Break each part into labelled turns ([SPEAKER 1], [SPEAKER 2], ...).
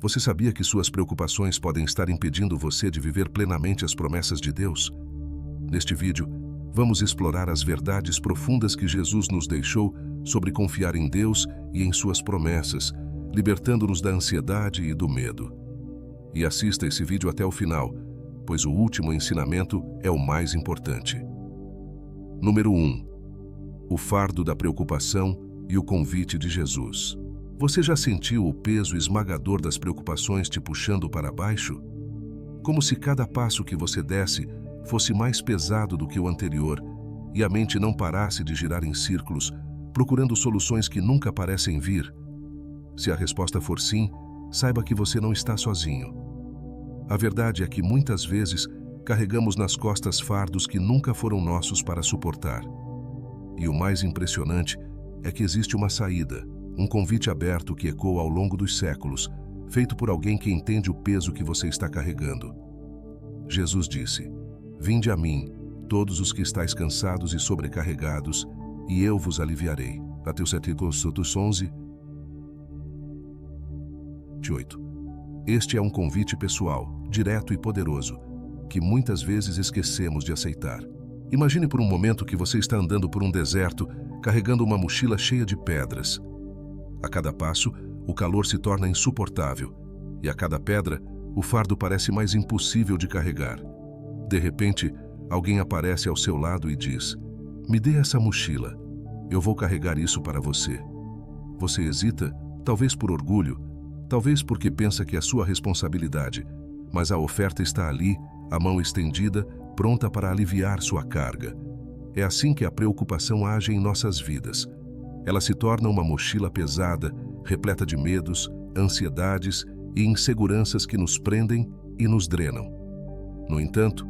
[SPEAKER 1] Você sabia que suas preocupações podem estar impedindo você de viver plenamente as promessas de Deus? Neste vídeo, vamos explorar as verdades profundas que Jesus nos deixou sobre confiar em Deus e em suas promessas, libertando-nos da ansiedade e do medo. E assista esse vídeo até o final, pois o último ensinamento é o mais importante. Número 1. O fardo da preocupação e o convite de Jesus. Você já sentiu o peso esmagador das preocupações te puxando para baixo? Como se cada passo que você desse fosse mais pesado do que o anterior e a mente não parasse de girar em círculos, procurando soluções que nunca parecem vir? Se a resposta for sim, saiba que você não está sozinho. A verdade é que muitas vezes carregamos nas costas fardos que nunca foram nossos para suportar. E o mais impressionante é que existe uma saída, um convite aberto que ecoa ao longo dos séculos, feito por alguém que entende o peso que você está carregando. Jesus disse: "Vinde a mim, todos os que estáis cansados e sobrecarregados, e eu vos aliviarei." Mateus 7:11-8. Este é um convite pessoal, direto e poderoso, que muitas vezes esquecemos de aceitar. Imagine por um momento que você está andando por um deserto, carregando uma mochila cheia de pedras. A cada passo, o calor se torna insuportável, e a cada pedra, o fardo parece mais impossível de carregar. De repente, alguém aparece ao seu lado e diz: "Me dê essa mochila, eu vou carregar isso para você." Você hesita, talvez por orgulho, talvez porque pensa que é sua responsabilidade, mas a oferta está ali, a mão estendida, pronta para aliviar sua carga. É assim que a preocupação age em nossas vidas. Ela se torna uma mochila pesada, repleta de medos, ansiedades e inseguranças que nos prendem e nos drenam. No entanto,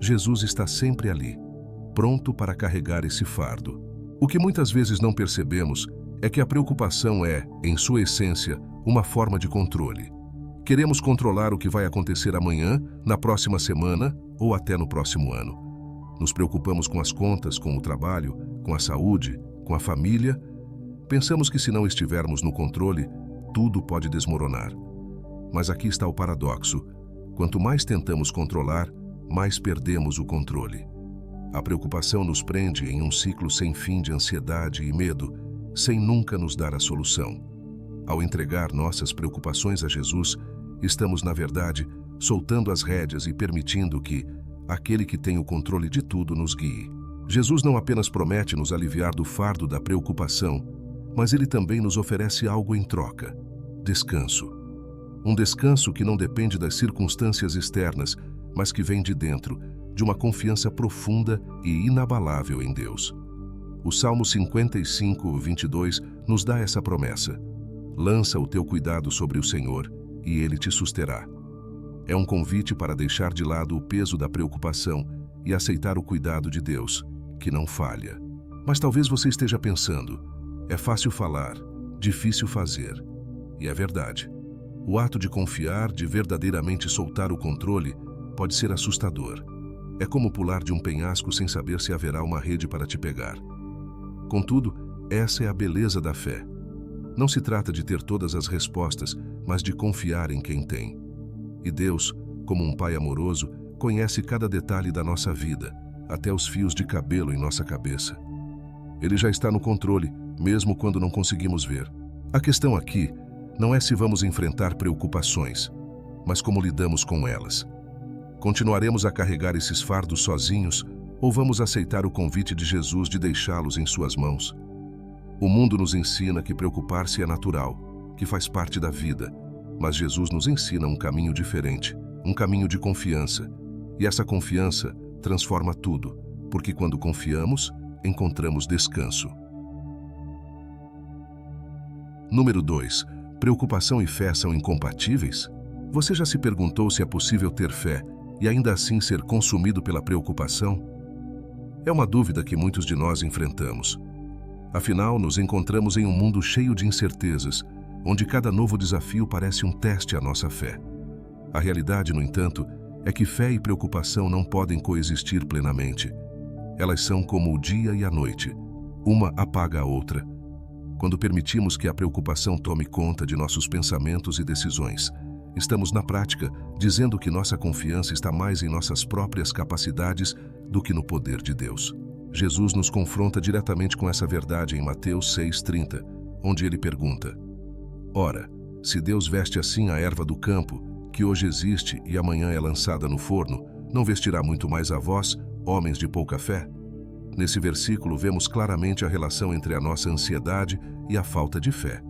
[SPEAKER 1] Jesus está sempre ali, pronto para carregar esse fardo. O que muitas vezes não percebemos é que a preocupação é, em sua essência, uma forma de controle. Queremos controlar o que vai acontecer amanhã, na próxima semana ou até no próximo ano. Nos preocupamos com as contas, com o trabalho, com a saúde, com a família. Pensamos que se não estivermos no controle, tudo pode desmoronar. Mas aqui está o paradoxo. Quanto mais tentamos controlar, mais perdemos o controle. A preocupação nos prende em um ciclo sem fim de ansiedade e medo, sem nunca nos dar a solução. Ao entregar nossas preocupações a Jesus, estamos, na verdade, soltando as rédeas e permitindo que aquele que tem o controle de tudo nos guie. Jesus não apenas promete nos aliviar do fardo da preocupação, mas ele também nos oferece algo em troca: descanso. Um descanso que não depende das circunstâncias externas, mas que vem de dentro, de uma confiança profunda e inabalável em Deus. O Salmo 55:22 nos dá essa promessa: "Lança o teu cuidado sobre o Senhor, e Ele te susterá." É um convite para deixar de lado o peso da preocupação e aceitar o cuidado de Deus, que não falha. Mas talvez você esteja pensando: é fácil falar, difícil fazer. E é verdade. O ato de confiar, de verdadeiramente soltar o controle, pode ser assustador. É como pular de um penhasco sem saber se haverá uma rede para te pegar. Contudo, essa é a beleza da fé. Não se trata de ter todas as respostas, mas de confiar em quem tem. E Deus, como um Pai amoroso, conhece cada detalhe da nossa vida, até os fios de cabelo em nossa cabeça. Ele já está no controle, mesmo quando não conseguimos ver. A questão aqui não é se vamos enfrentar preocupações, mas como lidamos com elas. Continuaremos a carregar esses fardos sozinhos ou vamos aceitar o convite de Jesus de deixá-los em suas mãos? O mundo nos ensina que preocupar-se é natural, que faz parte da vida, mas Jesus nos ensina um caminho diferente, um caminho de confiança. E essa confiança transforma tudo, porque quando confiamos, encontramos descanso. Número 2. Preocupação e fé são incompatíveis? Você já se perguntou se é possível ter fé e ainda assim ser consumido pela preocupação? É uma dúvida que muitos de nós enfrentamos. Afinal, nos encontramos em um mundo cheio de incertezas, onde cada novo desafio parece um teste à nossa fé. A realidade, no entanto, é que fé e preocupação não podem coexistir plenamente. Elas são como o dia e a noite. Uma apaga a outra. Quando permitimos que a preocupação tome conta de nossos pensamentos e decisões, estamos na prática dizendo que nossa confiança está mais em nossas próprias capacidades do que no poder de Deus. Jesus nos confronta diretamente com essa verdade em Mateus 6,30, onde ele pergunta: Ora, se Deus veste assim a erva do campo, que hoje existe e amanhã é lançada no forno, não vestirá muito mais a vós, homens de pouca fé? Nesse versículo vemos claramente a relação entre a nossa ansiedade e a falta de fé.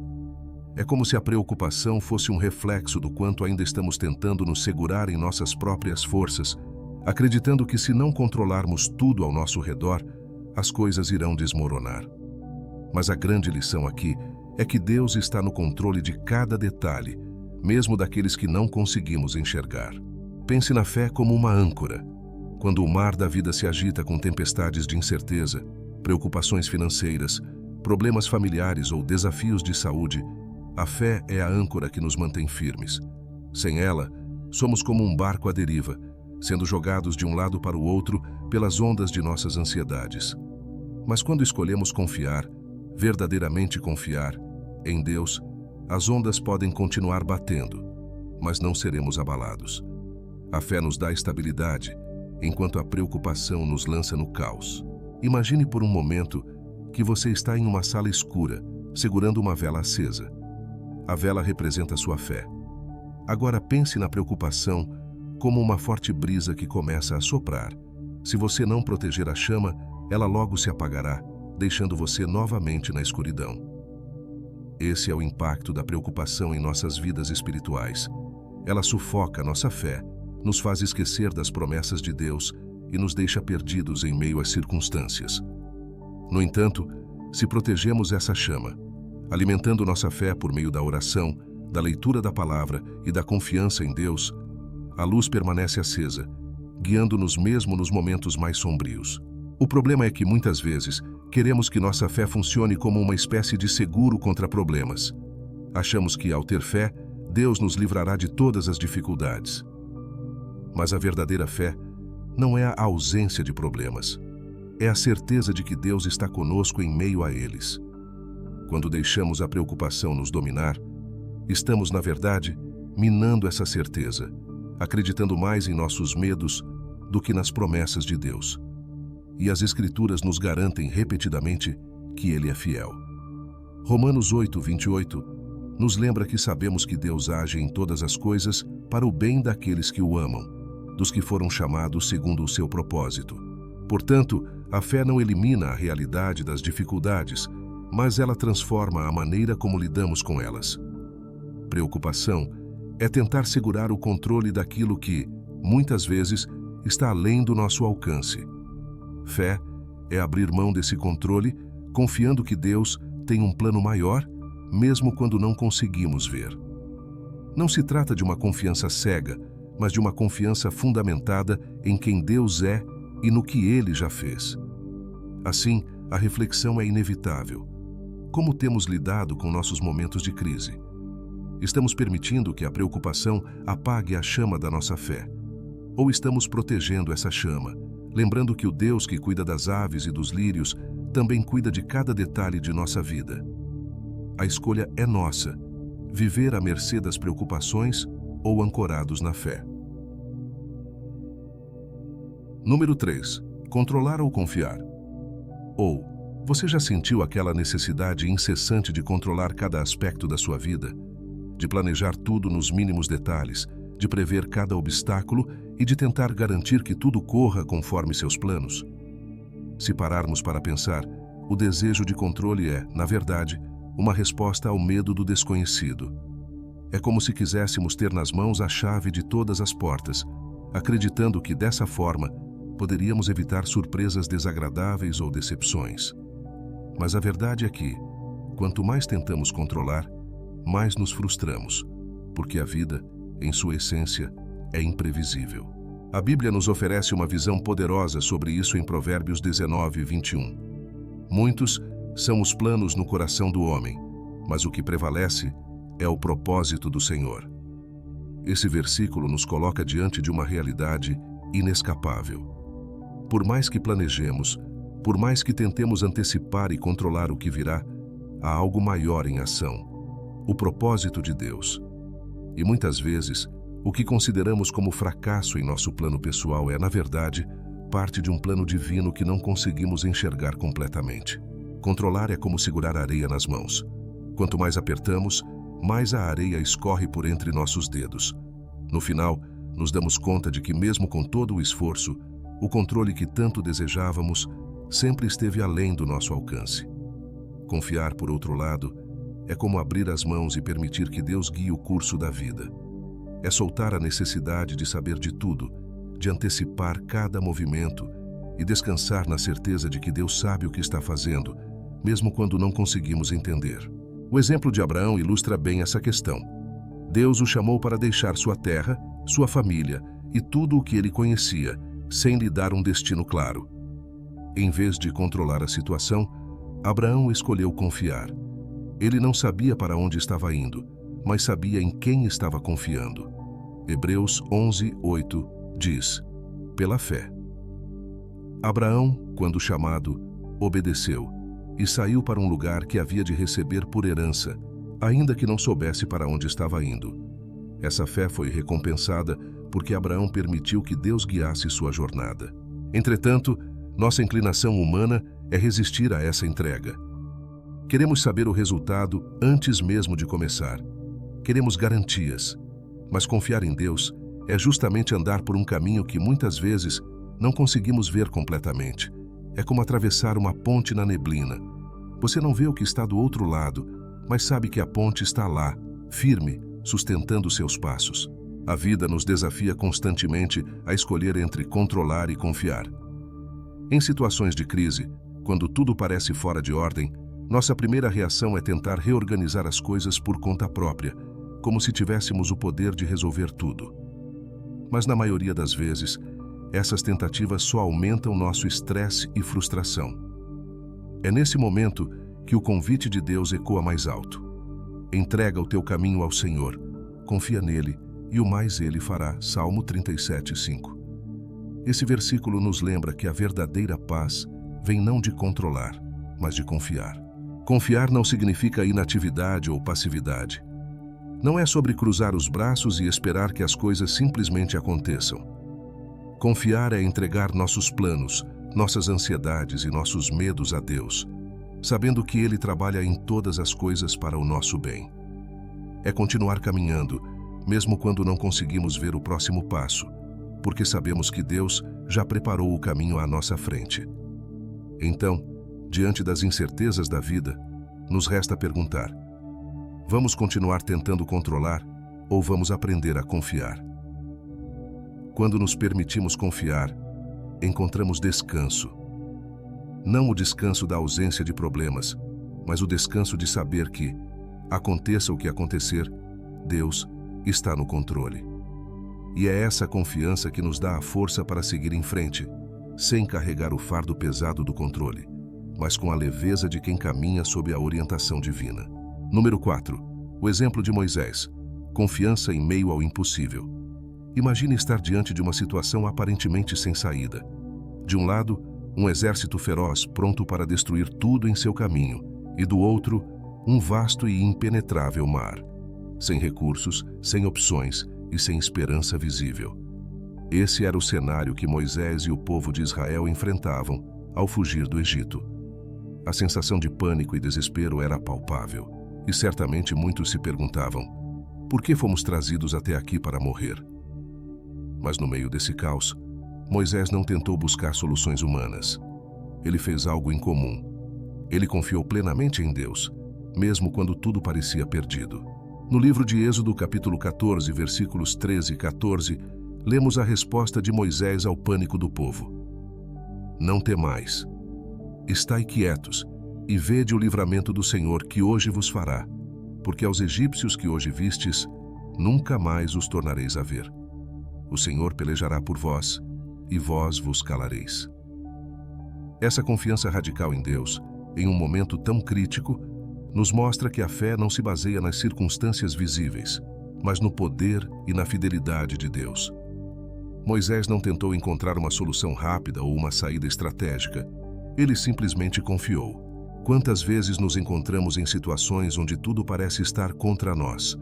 [SPEAKER 1] É como se a preocupação fosse um reflexo do quanto ainda estamos tentando nos segurar em nossas próprias forças, acreditando que se não controlarmos tudo ao nosso redor, as coisas irão desmoronar. Mas a grande lição aqui é que Deus está no controle de cada detalhe, mesmo daqueles que não conseguimos enxergar. Pense na fé como uma âncora. Quando o mar da vida se agita com tempestades de incerteza, preocupações financeiras, problemas familiares ou desafios de saúde, a fé é a âncora que nos mantém firmes. Sem ela, somos como um barco à deriva, sendo jogados de um lado para o outro pelas ondas de nossas ansiedades. Mas quando escolhemos confiar, verdadeiramente confiar, em Deus, as ondas podem continuar batendo, mas não seremos abalados. A fé nos dá estabilidade, enquanto a preocupação nos lança no caos. Imagine por um momento que você está em uma sala escura, segurando uma vela acesa. A vela representa sua fé. Agora pense na preocupação como uma forte brisa que começa a soprar. Se você não proteger a chama, ela logo se apagará, deixando você novamente na escuridão. Esse é o impacto da preocupação em nossas vidas espirituais. Ela sufoca nossa fé, nos faz esquecer das promessas de Deus e nos deixa perdidos em meio às circunstâncias. No entanto, se protegemos essa chama, alimentando nossa fé por meio da oração, da leitura da palavra e da confiança em Deus, a luz permanece acesa, guiando-nos mesmo nos momentos mais sombrios. O problema é que muitas vezes queremos que nossa fé funcione como uma espécie de seguro contra problemas. Achamos que, ao ter fé, Deus nos livrará de todas as dificuldades. Mas a verdadeira fé não é a ausência de problemas. É a certeza de que Deus está conosco em meio a eles. Quando deixamos a preocupação nos dominar, estamos, na verdade, minando essa certeza, acreditando mais em nossos medos do que nas promessas de Deus. E as Escrituras nos garantem repetidamente que Ele é fiel. Romanos 8:28 nos lembra que sabemos que Deus age em todas as coisas para o bem daqueles que o amam, dos que foram chamados segundo o seu propósito. Portanto, a fé não elimina a realidade das dificuldades, mas ela transforma a maneira como lidamos com elas. Preocupação é tentar segurar o controle daquilo que, muitas vezes, está além do nosso alcance. Fé é abrir mão desse controle, confiando que Deus tem um plano maior, mesmo quando não conseguimos ver. Não se trata de uma confiança cega, mas de uma confiança fundamentada em quem Deus é e no que Ele já fez. Assim, a reflexão é inevitável. Como temos lidado com nossos momentos de crise? Estamos permitindo que a preocupação apague a chama da nossa fé? Ou estamos protegendo essa chama, lembrando que o Deus que cuida das aves e dos lírios também cuida de cada detalhe de nossa vida? A escolha é nossa: viver à mercê das preocupações ou ancorados na fé. Número 3. Controlar ou confiar? Ou, você já sentiu aquela necessidade incessante de controlar cada aspecto da sua vida? De planejar tudo nos mínimos detalhes, de prever cada obstáculo e de tentar garantir que tudo corra conforme seus planos? Se pararmos para pensar, o desejo de controle é, na verdade, uma resposta ao medo do desconhecido. É como se quiséssemos ter nas mãos a chave de todas as portas, acreditando que, dessa forma, poderíamos evitar surpresas desagradáveis ou decepções. Mas a verdade é que, quanto mais tentamos controlar, mais nos frustramos, porque a vida, em sua essência, é imprevisível. A Bíblia nos oferece uma visão poderosa sobre isso em Provérbios 19:21. Muitos são os planos no coração do homem, mas o que prevalece é o propósito do Senhor. Esse versículo nos coloca diante de uma realidade inescapável. Por mais que planejemos, por mais que tentemos antecipar e controlar o que virá, há algo maior em ação: o propósito de Deus. E muitas vezes, o que consideramos como fracasso em nosso plano pessoal é, na verdade, parte de um plano divino que não conseguimos enxergar completamente. Controlar é como segurar areia nas mãos. Quanto mais apertamos, mais a areia escorre por entre nossos dedos. No final, nos damos conta de que, mesmo com todo o esforço, o controle que tanto desejávamos sempre esteve além do nosso alcance. Confiar, por outro lado, é como abrir as mãos e permitir que Deus guie o curso da vida. É soltar a necessidade de saber de tudo, de antecipar cada movimento e descansar na certeza de que Deus sabe o que está fazendo, mesmo quando não conseguimos entender. O exemplo de Abraão ilustra bem essa questão. Deus o chamou para deixar sua terra, sua família e tudo o que ele conhecia, sem lhe dar um destino claro. Em vez de controlar a situação, Abraão escolheu confiar. Ele não sabia para onde estava indo, mas sabia em quem estava confiando. Hebreus 11:8 diz: pela fé. Abraão, quando chamado, obedeceu e saiu para um lugar que havia de receber por herança, ainda que não soubesse para onde estava indo. Essa fé foi recompensada porque Abraão permitiu que Deus guiasse sua jornada. Entretanto, nossa inclinação humana é resistir a essa entrega. Queremos saber o resultado antes mesmo de começar. Queremos garantias, mas confiar em Deus é justamente andar por um caminho que muitas vezes não conseguimos ver completamente. É como atravessar uma ponte na neblina. Você não vê o que está do outro lado, mas sabe que a ponte está lá, firme, sustentando seus passos. A vida nos desafia constantemente a escolher entre controlar e confiar. Em situações de crise, quando tudo parece fora de ordem, nossa primeira reação é tentar reorganizar as coisas por conta própria, como se tivéssemos o poder de resolver tudo. Mas na maioria das vezes, essas tentativas só aumentam nosso estresse e frustração. É nesse momento que o convite de Deus ecoa mais alto. Entrega o teu caminho ao Senhor, confia nele e o mais ele fará. Salmo 37:5. Esse versículo nos lembra que a verdadeira paz vem não de controlar, mas de confiar. Confiar não significa inatividade ou passividade. Não é sobre cruzar os braços e esperar que as coisas simplesmente aconteçam. Confiar é entregar nossos planos, nossas ansiedades e nossos medos a Deus, sabendo que Ele trabalha em todas as coisas para o nosso bem. É continuar caminhando, mesmo quando não conseguimos ver o próximo passo, porque sabemos que Deus já preparou o caminho à nossa frente. Então, diante das incertezas da vida, nos resta perguntar: vamos continuar tentando controlar ou vamos aprender a confiar? Quando nos permitimos confiar, encontramos descanso. Não o descanso da ausência de problemas, mas o descanso de saber que, aconteça o que acontecer, Deus está no controle. E é essa confiança que nos dá a força para seguir em frente, sem carregar o fardo pesado do controle, mas com a leveza de quem caminha sob a orientação divina. Número 4. O exemplo de Moisés. Confiança em meio ao impossível. Imagine estar diante de uma situação aparentemente sem saída. De um lado, um exército feroz pronto para destruir tudo em seu caminho, e do outro, um vasto e impenetrável mar, sem recursos, sem opções e sem esperança visível. Esse era o cenário que Moisés e o povo de Israel enfrentavam ao fugir do Egito. A sensação de pânico e desespero era palpável, e certamente muitos se perguntavam: por que fomos trazidos até aqui para morrer? Mas no meio desse caos, Moisés não tentou buscar soluções humanas. Ele fez algo incomum. Ele confiou plenamente em Deus, mesmo quando tudo parecia perdido. No livro de Êxodo, capítulo 14, versículos 13 e 14, lemos a resposta de Moisés ao pânico do povo. Não temais. Estai quietos e vede o livramento do Senhor que hoje vos fará, porque aos egípcios que hoje vistes, nunca mais os tornareis a ver. O Senhor pelejará por vós, e vós vos calareis. Essa confiança radical em Deus, em um momento tão crítico, nos mostra que a fé não se baseia nas circunstâncias visíveis, mas no poder e na fidelidade de Deus. Moisés não tentou encontrar uma solução rápida ou uma saída estratégica. Ele simplesmente confiou. Quantas vezes nos encontramos em situações onde tudo parece estar contra nós,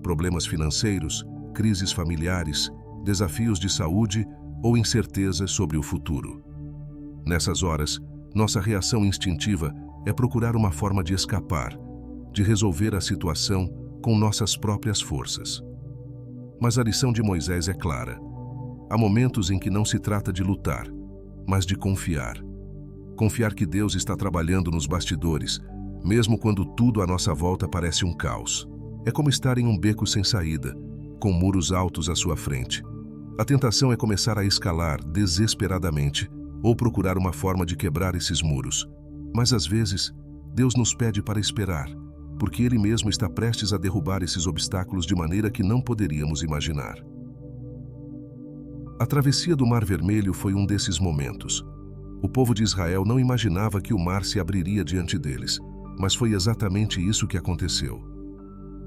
[SPEAKER 1] problemas financeiros, crises familiares, desafios de saúde ou incertezas sobre o futuro. Nessas horas, nossa reação instintiva é procurar uma forma de escapar, de resolver a situação com nossas próprias forças. Mas a lição de Moisés é clara. Há momentos em que não se trata de lutar, mas de confiar. Confiar que Deus está trabalhando nos bastidores, mesmo quando tudo à nossa volta parece um caos. É como estar em um beco sem saída, com muros altos à sua frente. A tentação é começar a escalar desesperadamente ou procurar uma forma de quebrar esses muros. Mas às vezes, Deus nos pede para esperar, porque Ele mesmo está prestes a derrubar esses obstáculos de maneira que não poderíamos imaginar. A travessia do Mar Vermelho foi um desses momentos. O povo de Israel não imaginava que o mar se abriria diante deles, mas foi exatamente isso que aconteceu.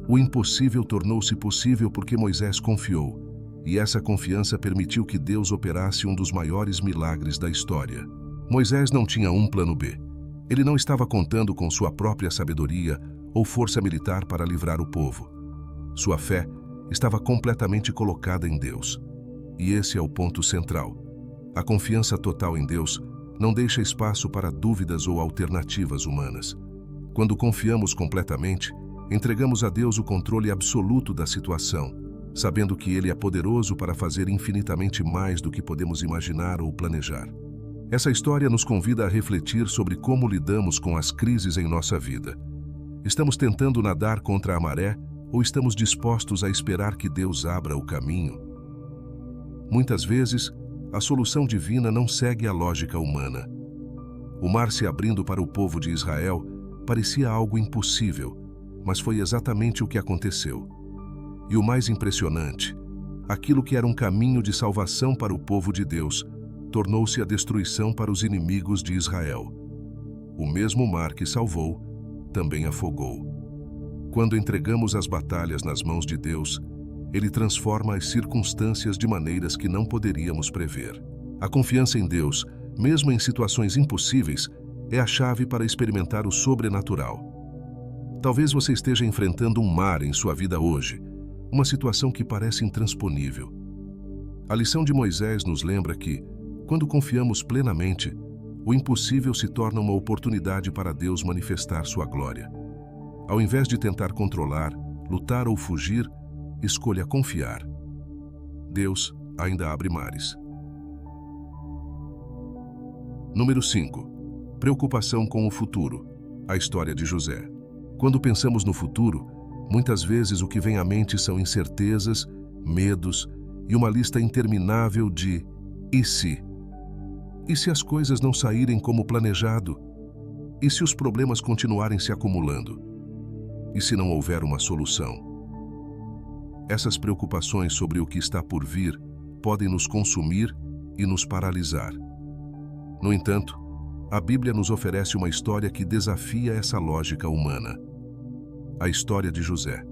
[SPEAKER 1] O impossível tornou-se possível porque Moisés confiou, e essa confiança permitiu que Deus operasse um dos maiores milagres da história. Moisés não tinha um plano B. Ele não estava contando com sua própria sabedoria ou força militar para livrar o povo. Sua fé estava completamente colocada em Deus. E esse é o ponto central. A confiança total em Deus não deixa espaço para dúvidas ou alternativas humanas. Quando confiamos completamente, entregamos a Deus o controle absoluto da situação, sabendo que Ele é poderoso para fazer infinitamente mais do que podemos imaginar ou planejar. Essa história nos convida a refletir sobre como lidamos com as crises em nossa vida. Estamos tentando nadar contra a maré ou estamos dispostos a esperar que Deus abra o caminho? Muitas vezes, a solução divina não segue a lógica humana. O mar se abrindo para o povo de Israel parecia algo impossível, mas foi exatamente o que aconteceu. E o mais impressionante, aquilo que era um caminho de salvação para o povo de Deus, tornou-se a destruição para os inimigos de Israel. O mesmo mar que salvou, também afogou. Quando entregamos as batalhas nas mãos de Deus, Ele transforma as circunstâncias de maneiras que não poderíamos prever. A confiança em Deus, mesmo em situações impossíveis, é a chave para experimentar o sobrenatural. Talvez você esteja enfrentando um mar em sua vida hoje, uma situação que parece intransponível. A lição de Moisés nos lembra que, quando confiamos plenamente, o impossível se torna uma oportunidade para Deus manifestar sua glória. Ao invés de tentar controlar, lutar ou fugir, escolha confiar. Deus ainda abre mares. Número 5. Preocupação com o futuro. A história de José. Quando pensamos no futuro, muitas vezes o que vem à mente são incertezas, medos e uma lista interminável de "e se?". E se as coisas não saírem como planejado? E se os problemas continuarem se acumulando? E se não houver uma solução? Essas preocupações sobre o que está por vir podem nos consumir e nos paralisar. No entanto, a Bíblia nos oferece uma história que desafia essa lógica humana. A história de José.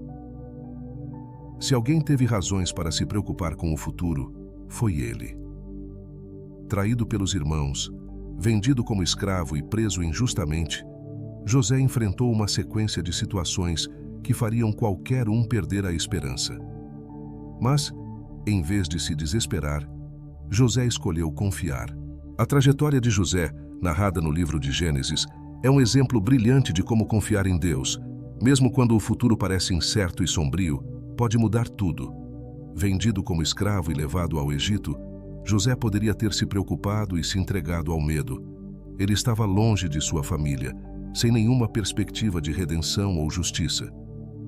[SPEAKER 1] Se alguém teve razões para se preocupar com o futuro, foi ele. Traído pelos irmãos, vendido como escravo e preso injustamente, José enfrentou uma sequência de situações que fariam qualquer um perder a esperança. Mas, em vez de se desesperar, José escolheu confiar. A trajetória de José, narrada no livro de Gênesis, é um exemplo brilhante de como confiar em Deus, mesmo quando o futuro parece incerto e sombrio, pode mudar tudo. Vendido como escravo e levado ao Egito, José poderia ter se preocupado e se entregado ao medo. Ele estava longe de sua família, sem nenhuma perspectiva de redenção ou justiça.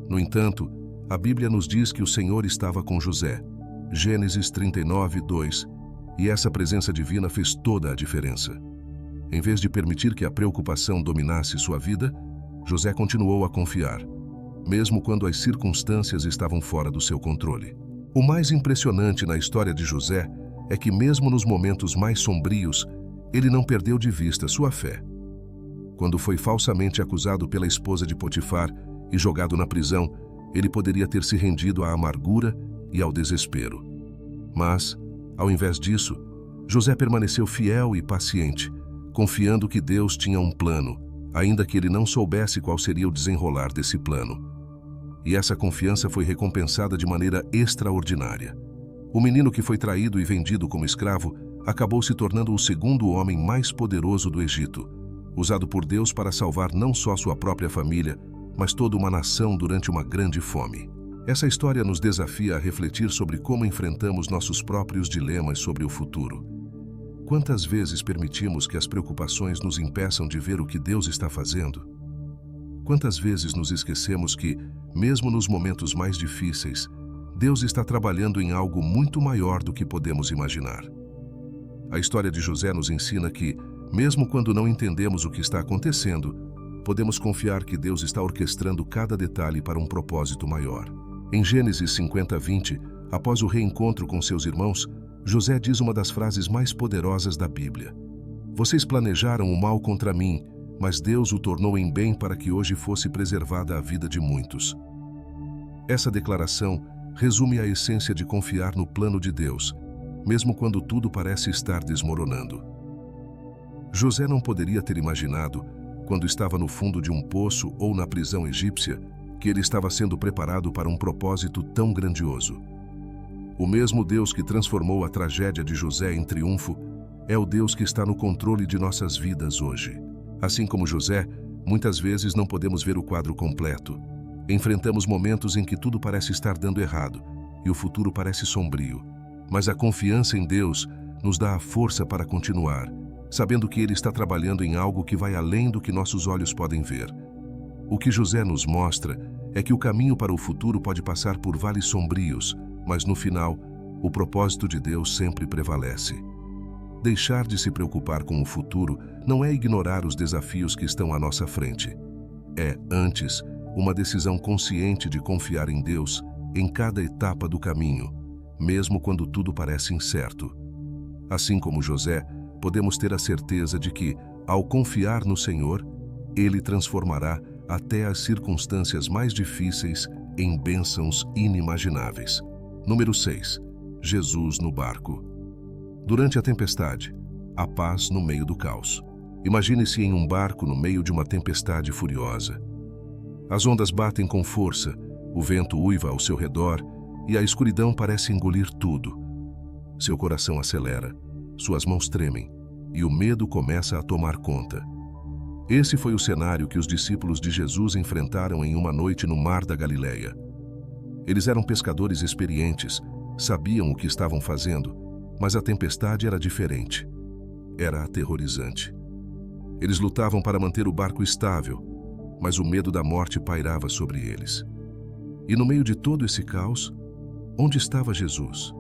[SPEAKER 1] No entanto, a Bíblia nos diz que o Senhor estava com José. Gênesis 39:2. E essa presença divina fez toda a diferença. Em vez de permitir que a preocupação dominasse sua vida, José continuou a confiar, mesmo quando as circunstâncias estavam fora do seu controle. O mais impressionante na história de José é que, mesmo nos momentos mais sombrios, ele não perdeu de vista sua fé. Quando foi falsamente acusado pela esposa de Potifar e jogado na prisão, ele poderia ter se rendido à amargura e ao desespero. Mas, ao invés disso, José permaneceu fiel e paciente, confiando que Deus tinha um plano, ainda que ele não soubesse qual seria o desenrolar desse plano. e essa confiança foi recompensada de maneira extraordinária. O menino que foi traído e vendido como escravo acabou se tornando o segundo homem mais poderoso do Egito, usado por Deus para salvar não só sua própria família, mas toda uma nação durante uma grande fome. Essa história nos desafia a refletir sobre como enfrentamos nossos próprios dilemas sobre o futuro. Quantas vezes permitimos que as preocupações nos impeçam de ver o que Deus está fazendo? Quantas vezes nos esquecemos que, mesmo nos momentos mais difíceis, Deus está trabalhando em algo muito maior do que podemos imaginar? A história de José nos ensina que, mesmo quando não entendemos o que está acontecendo, podemos confiar que Deus está orquestrando cada detalhe para um propósito maior. Em Gênesis 50:20, após o reencontro com seus irmãos, José diz uma das frases mais poderosas da Bíblia: "Vocês planejaram o mal contra mim, mas Deus o tornou em bem para que hoje fosse preservada a vida de muitos." Essa declaração resume a essência de confiar no plano de Deus, mesmo quando tudo parece estar desmoronando. José não poderia ter imaginado, quando estava no fundo de um poço ou na prisão egípcia, que ele estava sendo preparado para um propósito tão grandioso. O mesmo Deus que transformou a tragédia de José em triunfo é o Deus que está no controle de nossas vidas hoje. Assim como José, muitas vezes não podemos ver o quadro completo. Enfrentamos momentos em que tudo parece estar dando errado e o futuro parece sombrio. Mas a confiança em Deus nos dá a força para continuar, sabendo que Ele está trabalhando em algo que vai além do que nossos olhos podem ver. O que José nos mostra é que o caminho para o futuro pode passar por vales sombrios, mas no final, o propósito de Deus sempre prevalece. Deixar de se preocupar com o futuro não é ignorar os desafios que estão à nossa frente. É, antes, uma decisão consciente de confiar em Deus em cada etapa do caminho, mesmo quando tudo parece incerto. Assim como José, podemos ter a certeza de que, ao confiar no Senhor, Ele transformará até as circunstâncias mais difíceis em bênçãos inimagináveis. Número 6. Jesus no barco. Durante a tempestade, a paz no meio do caos. Imagine-se em um barco no meio de uma tempestade furiosa. As ondas batem com força, o vento uiva ao seu redor e a escuridão parece engolir tudo. Seu coração acelera, suas mãos tremem e o medo começa a tomar conta. Esse foi o cenário que os discípulos de Jesus enfrentaram em uma noite no mar da Galileia. Eles eram pescadores experientes, sabiam o que estavam fazendo, mas a tempestade era diferente. Era aterrorizante. Eles lutavam para manter o barco estável, mas o medo da morte pairava sobre eles. E no meio de todo esse caos, onde estava Jesus?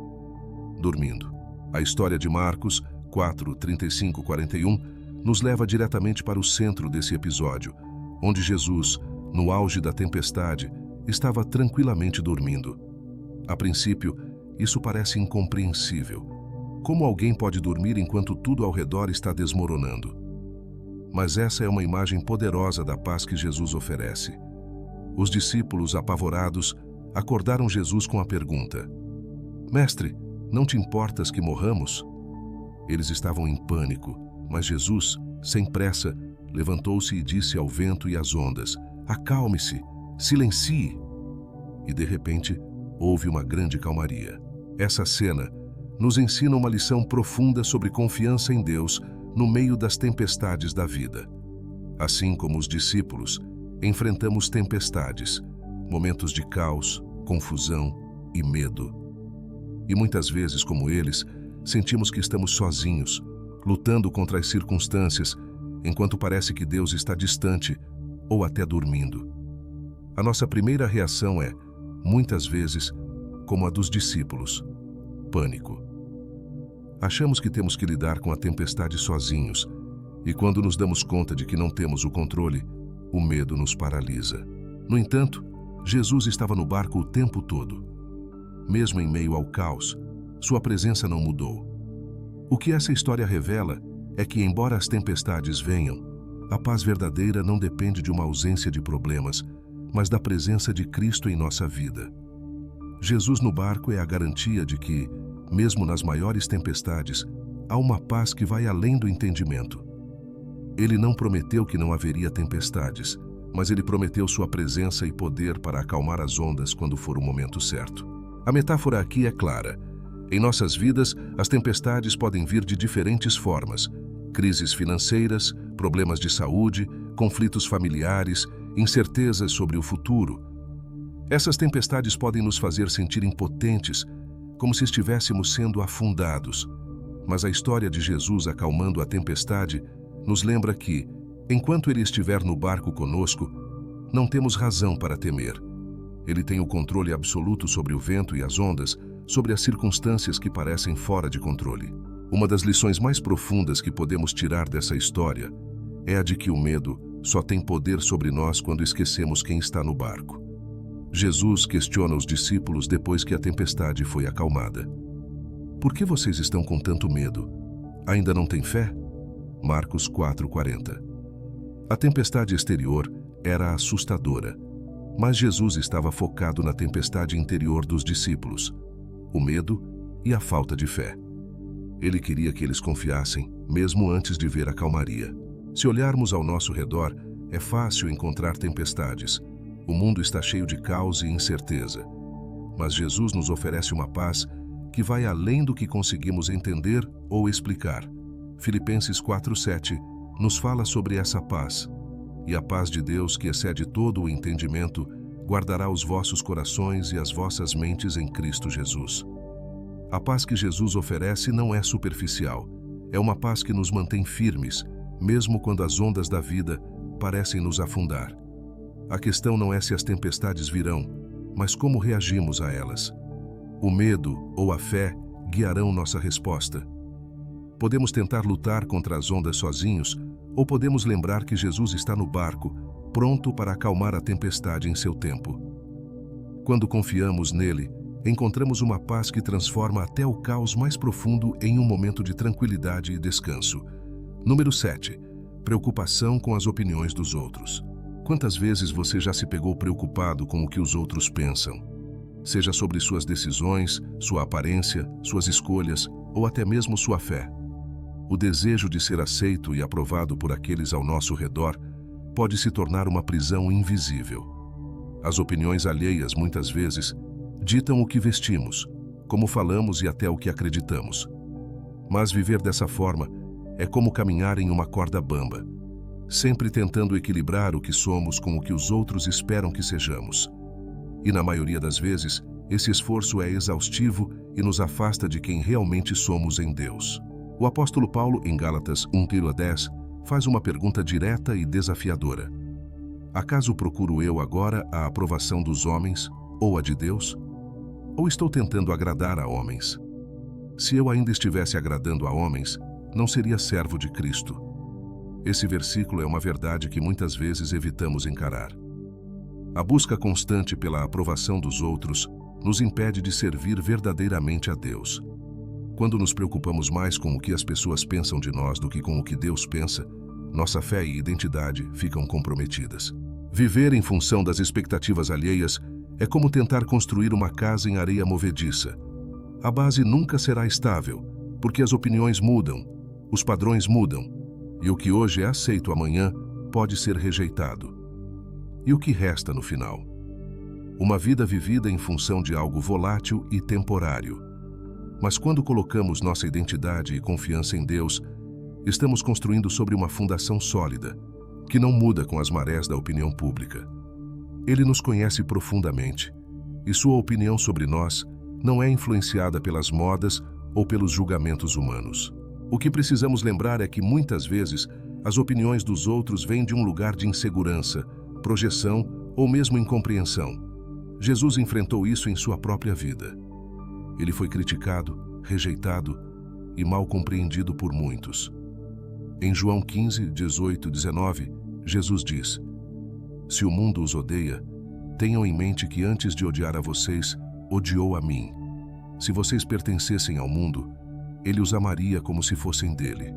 [SPEAKER 1] Dormindo. A história de Marcos 4, 35, 41 nos leva diretamente para o centro desse episódio, onde Jesus, no auge da tempestade, estava tranquilamente dormindo. A princípio, isso parece incompreensível. Como alguém pode dormir enquanto tudo ao redor está desmoronando? Mas essa é uma imagem poderosa da paz que Jesus oferece. Os discípulos, apavorados, acordaram Jesus com a pergunta: "Mestre, não te importas que morramos?" Eles estavam em pânico, mas Jesus, sem pressa, levantou-se e disse ao vento e às ondas: "Acalme-se, silencie." E de repente, houve uma grande calmaria. Essa cena nos ensina uma lição profunda sobre confiança em Deus no meio das tempestades da vida. Assim como os discípulos, enfrentamos tempestades, momentos de caos, confusão e medo. E muitas vezes, como eles, sentimos que estamos sozinhos, lutando contra as circunstâncias, enquanto parece que Deus está distante ou até dormindo. A nossa primeira reação é, muitas vezes, como a dos discípulos: pânico. Achamos que temos que lidar com a tempestade sozinhos, e quando nos damos conta de que não temos o controle, o medo nos paralisa. No entanto, Jesus estava no barco o tempo todo. Mesmo em meio ao caos, sua presença não mudou. O que essa história revela é que, embora as tempestades venham, a paz verdadeira não depende de uma ausência de problemas, mas da presença de Cristo em nossa vida. Jesus no barco é a garantia de que, mesmo nas maiores tempestades, há uma paz que vai além do entendimento. Ele não prometeu que não haveria tempestades, mas ele prometeu sua presença e poder para acalmar as ondas quando for o momento certo. A metáfora aqui é clara. Em nossas vidas, as tempestades podem vir de diferentes formas: crises financeiras, problemas de saúde, conflitos familiares, incertezas sobre o futuro. Essas tempestades podem nos fazer sentir impotentes, como se estivéssemos sendo afundados. Mas a história de Jesus acalmando a tempestade nos lembra que, enquanto Ele estiver no barco conosco, não temos razão para temer. Ele tem o controle absoluto sobre o vento e as ondas, sobre as circunstâncias que parecem fora de controle. Uma das lições mais profundas que podemos tirar dessa história é a de que o medo só tem poder sobre nós quando esquecemos quem está no barco. Jesus questiona os discípulos depois que a tempestade foi acalmada. Por que vocês estão com tanto medo? Ainda não têm fé? Marcos 4:40. A tempestade exterior era assustadora, mas Jesus estava focado na tempestade interior dos discípulos, o medo e a falta de fé. Ele queria que eles confiassem, mesmo antes de ver a calmaria. Se olharmos ao nosso redor, é fácil encontrar tempestades. O mundo está cheio de caos e incerteza. Mas Jesus nos oferece uma paz que vai além do que conseguimos entender ou explicar. Filipenses 4:7 nos fala sobre essa paz. E a paz de Deus, que excede todo o entendimento, guardará os vossos corações e as vossas mentes em Cristo Jesus. A paz que Jesus oferece não é superficial. É uma paz que nos mantém firmes, mesmo quando as ondas da vida parecem nos afundar. A questão não é se as tempestades virão, mas como reagimos a elas. O medo ou a fé guiarão nossa resposta. Podemos tentar lutar contra as ondas sozinhos, ou podemos lembrar que Jesus está no barco, pronto para acalmar a tempestade em seu tempo. Quando confiamos nele, encontramos uma paz que transforma até o caos mais profundo em um momento de tranquilidade e descanso. Número 7. Preocupação com as opiniões dos outros. Quantas vezes você já se pegou preocupado com o que os outros pensam? Seja sobre suas decisões, sua aparência, suas escolhas ou até mesmo sua fé. O desejo de ser aceito e aprovado por aqueles ao nosso redor pode se tornar uma prisão invisível. As opiniões alheias, muitas vezes, ditam o que vestimos, como falamos e até o que acreditamos. Mas viver dessa forma é como caminhar em uma corda bamba, sempre tentando equilibrar o que somos com o que os outros esperam que sejamos. E na maioria das vezes, esse esforço é exaustivo e nos afasta de quem realmente somos em Deus. O apóstolo Paulo, em Gálatas 1:10, faz uma pergunta direta e desafiadora. Acaso procuro eu agora a aprovação dos homens ou a de Deus? Ou estou tentando agradar a homens? Se eu ainda estivesse agradando a homens, não seria servo de Cristo. Esse versículo é uma verdade que muitas vezes evitamos encarar. A busca constante pela aprovação dos outros nos impede de servir verdadeiramente a Deus. Quando nos preocupamos mais com o que as pessoas pensam de nós do que com o que Deus pensa, nossa fé e identidade ficam comprometidas. Viver em função das expectativas alheias é como tentar construir uma casa em areia movediça. A base nunca será estável, porque as opiniões mudam, os padrões mudam, e o que hoje é aceito amanhã pode ser rejeitado. E o que resta no final? Uma vida vivida em função de algo volátil e temporário. Mas quando colocamos nossa identidade e confiança em Deus, estamos construindo sobre uma fundação sólida, que não muda com as marés da opinião pública. Ele nos conhece profundamente, e sua opinião sobre nós não é influenciada pelas modas ou pelos julgamentos humanos. O que precisamos lembrar é que, muitas vezes, as opiniões dos outros vêm de um lugar de insegurança, projeção ou mesmo incompreensão. Jesus enfrentou isso em sua própria vida. Ele foi criticado, rejeitado e mal compreendido por muitos. Em João 15:18-19, Jesus diz: Se o mundo os odeia, tenham em mente que antes de odiar a vocês, odiou a mim. Se vocês pertencessem ao mundo, ele os amaria como se fossem dele.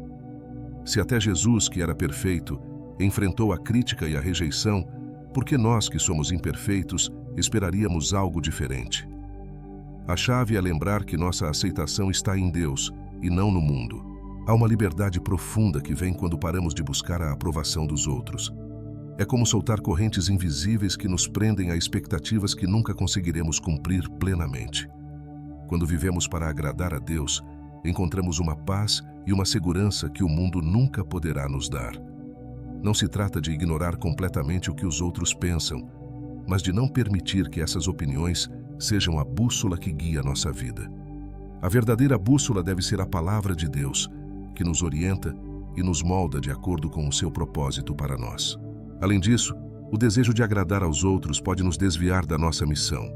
[SPEAKER 1] Se até Jesus, que era perfeito, enfrentou a crítica e a rejeição, por que nós, que somos imperfeitos, esperaríamos algo diferente? A chave é lembrar que nossa aceitação está em Deus e não no mundo. Há uma liberdade profunda que vem quando paramos de buscar a aprovação dos outros. É como soltar correntes invisíveis que nos prendem a expectativas que nunca conseguiremos cumprir plenamente. Quando vivemos para agradar a Deus, encontramos uma paz e uma segurança que o mundo nunca poderá nos dar. Não se trata de ignorar completamente o que os outros pensam, mas de não permitir que essas opiniões sejam a bússola que guia nossa vida. A verdadeira bússola deve ser a palavra de Deus, que nos orienta e nos molda de acordo com o seu propósito para nós. Além disso, o desejo de agradar aos outros pode nos desviar da nossa missão.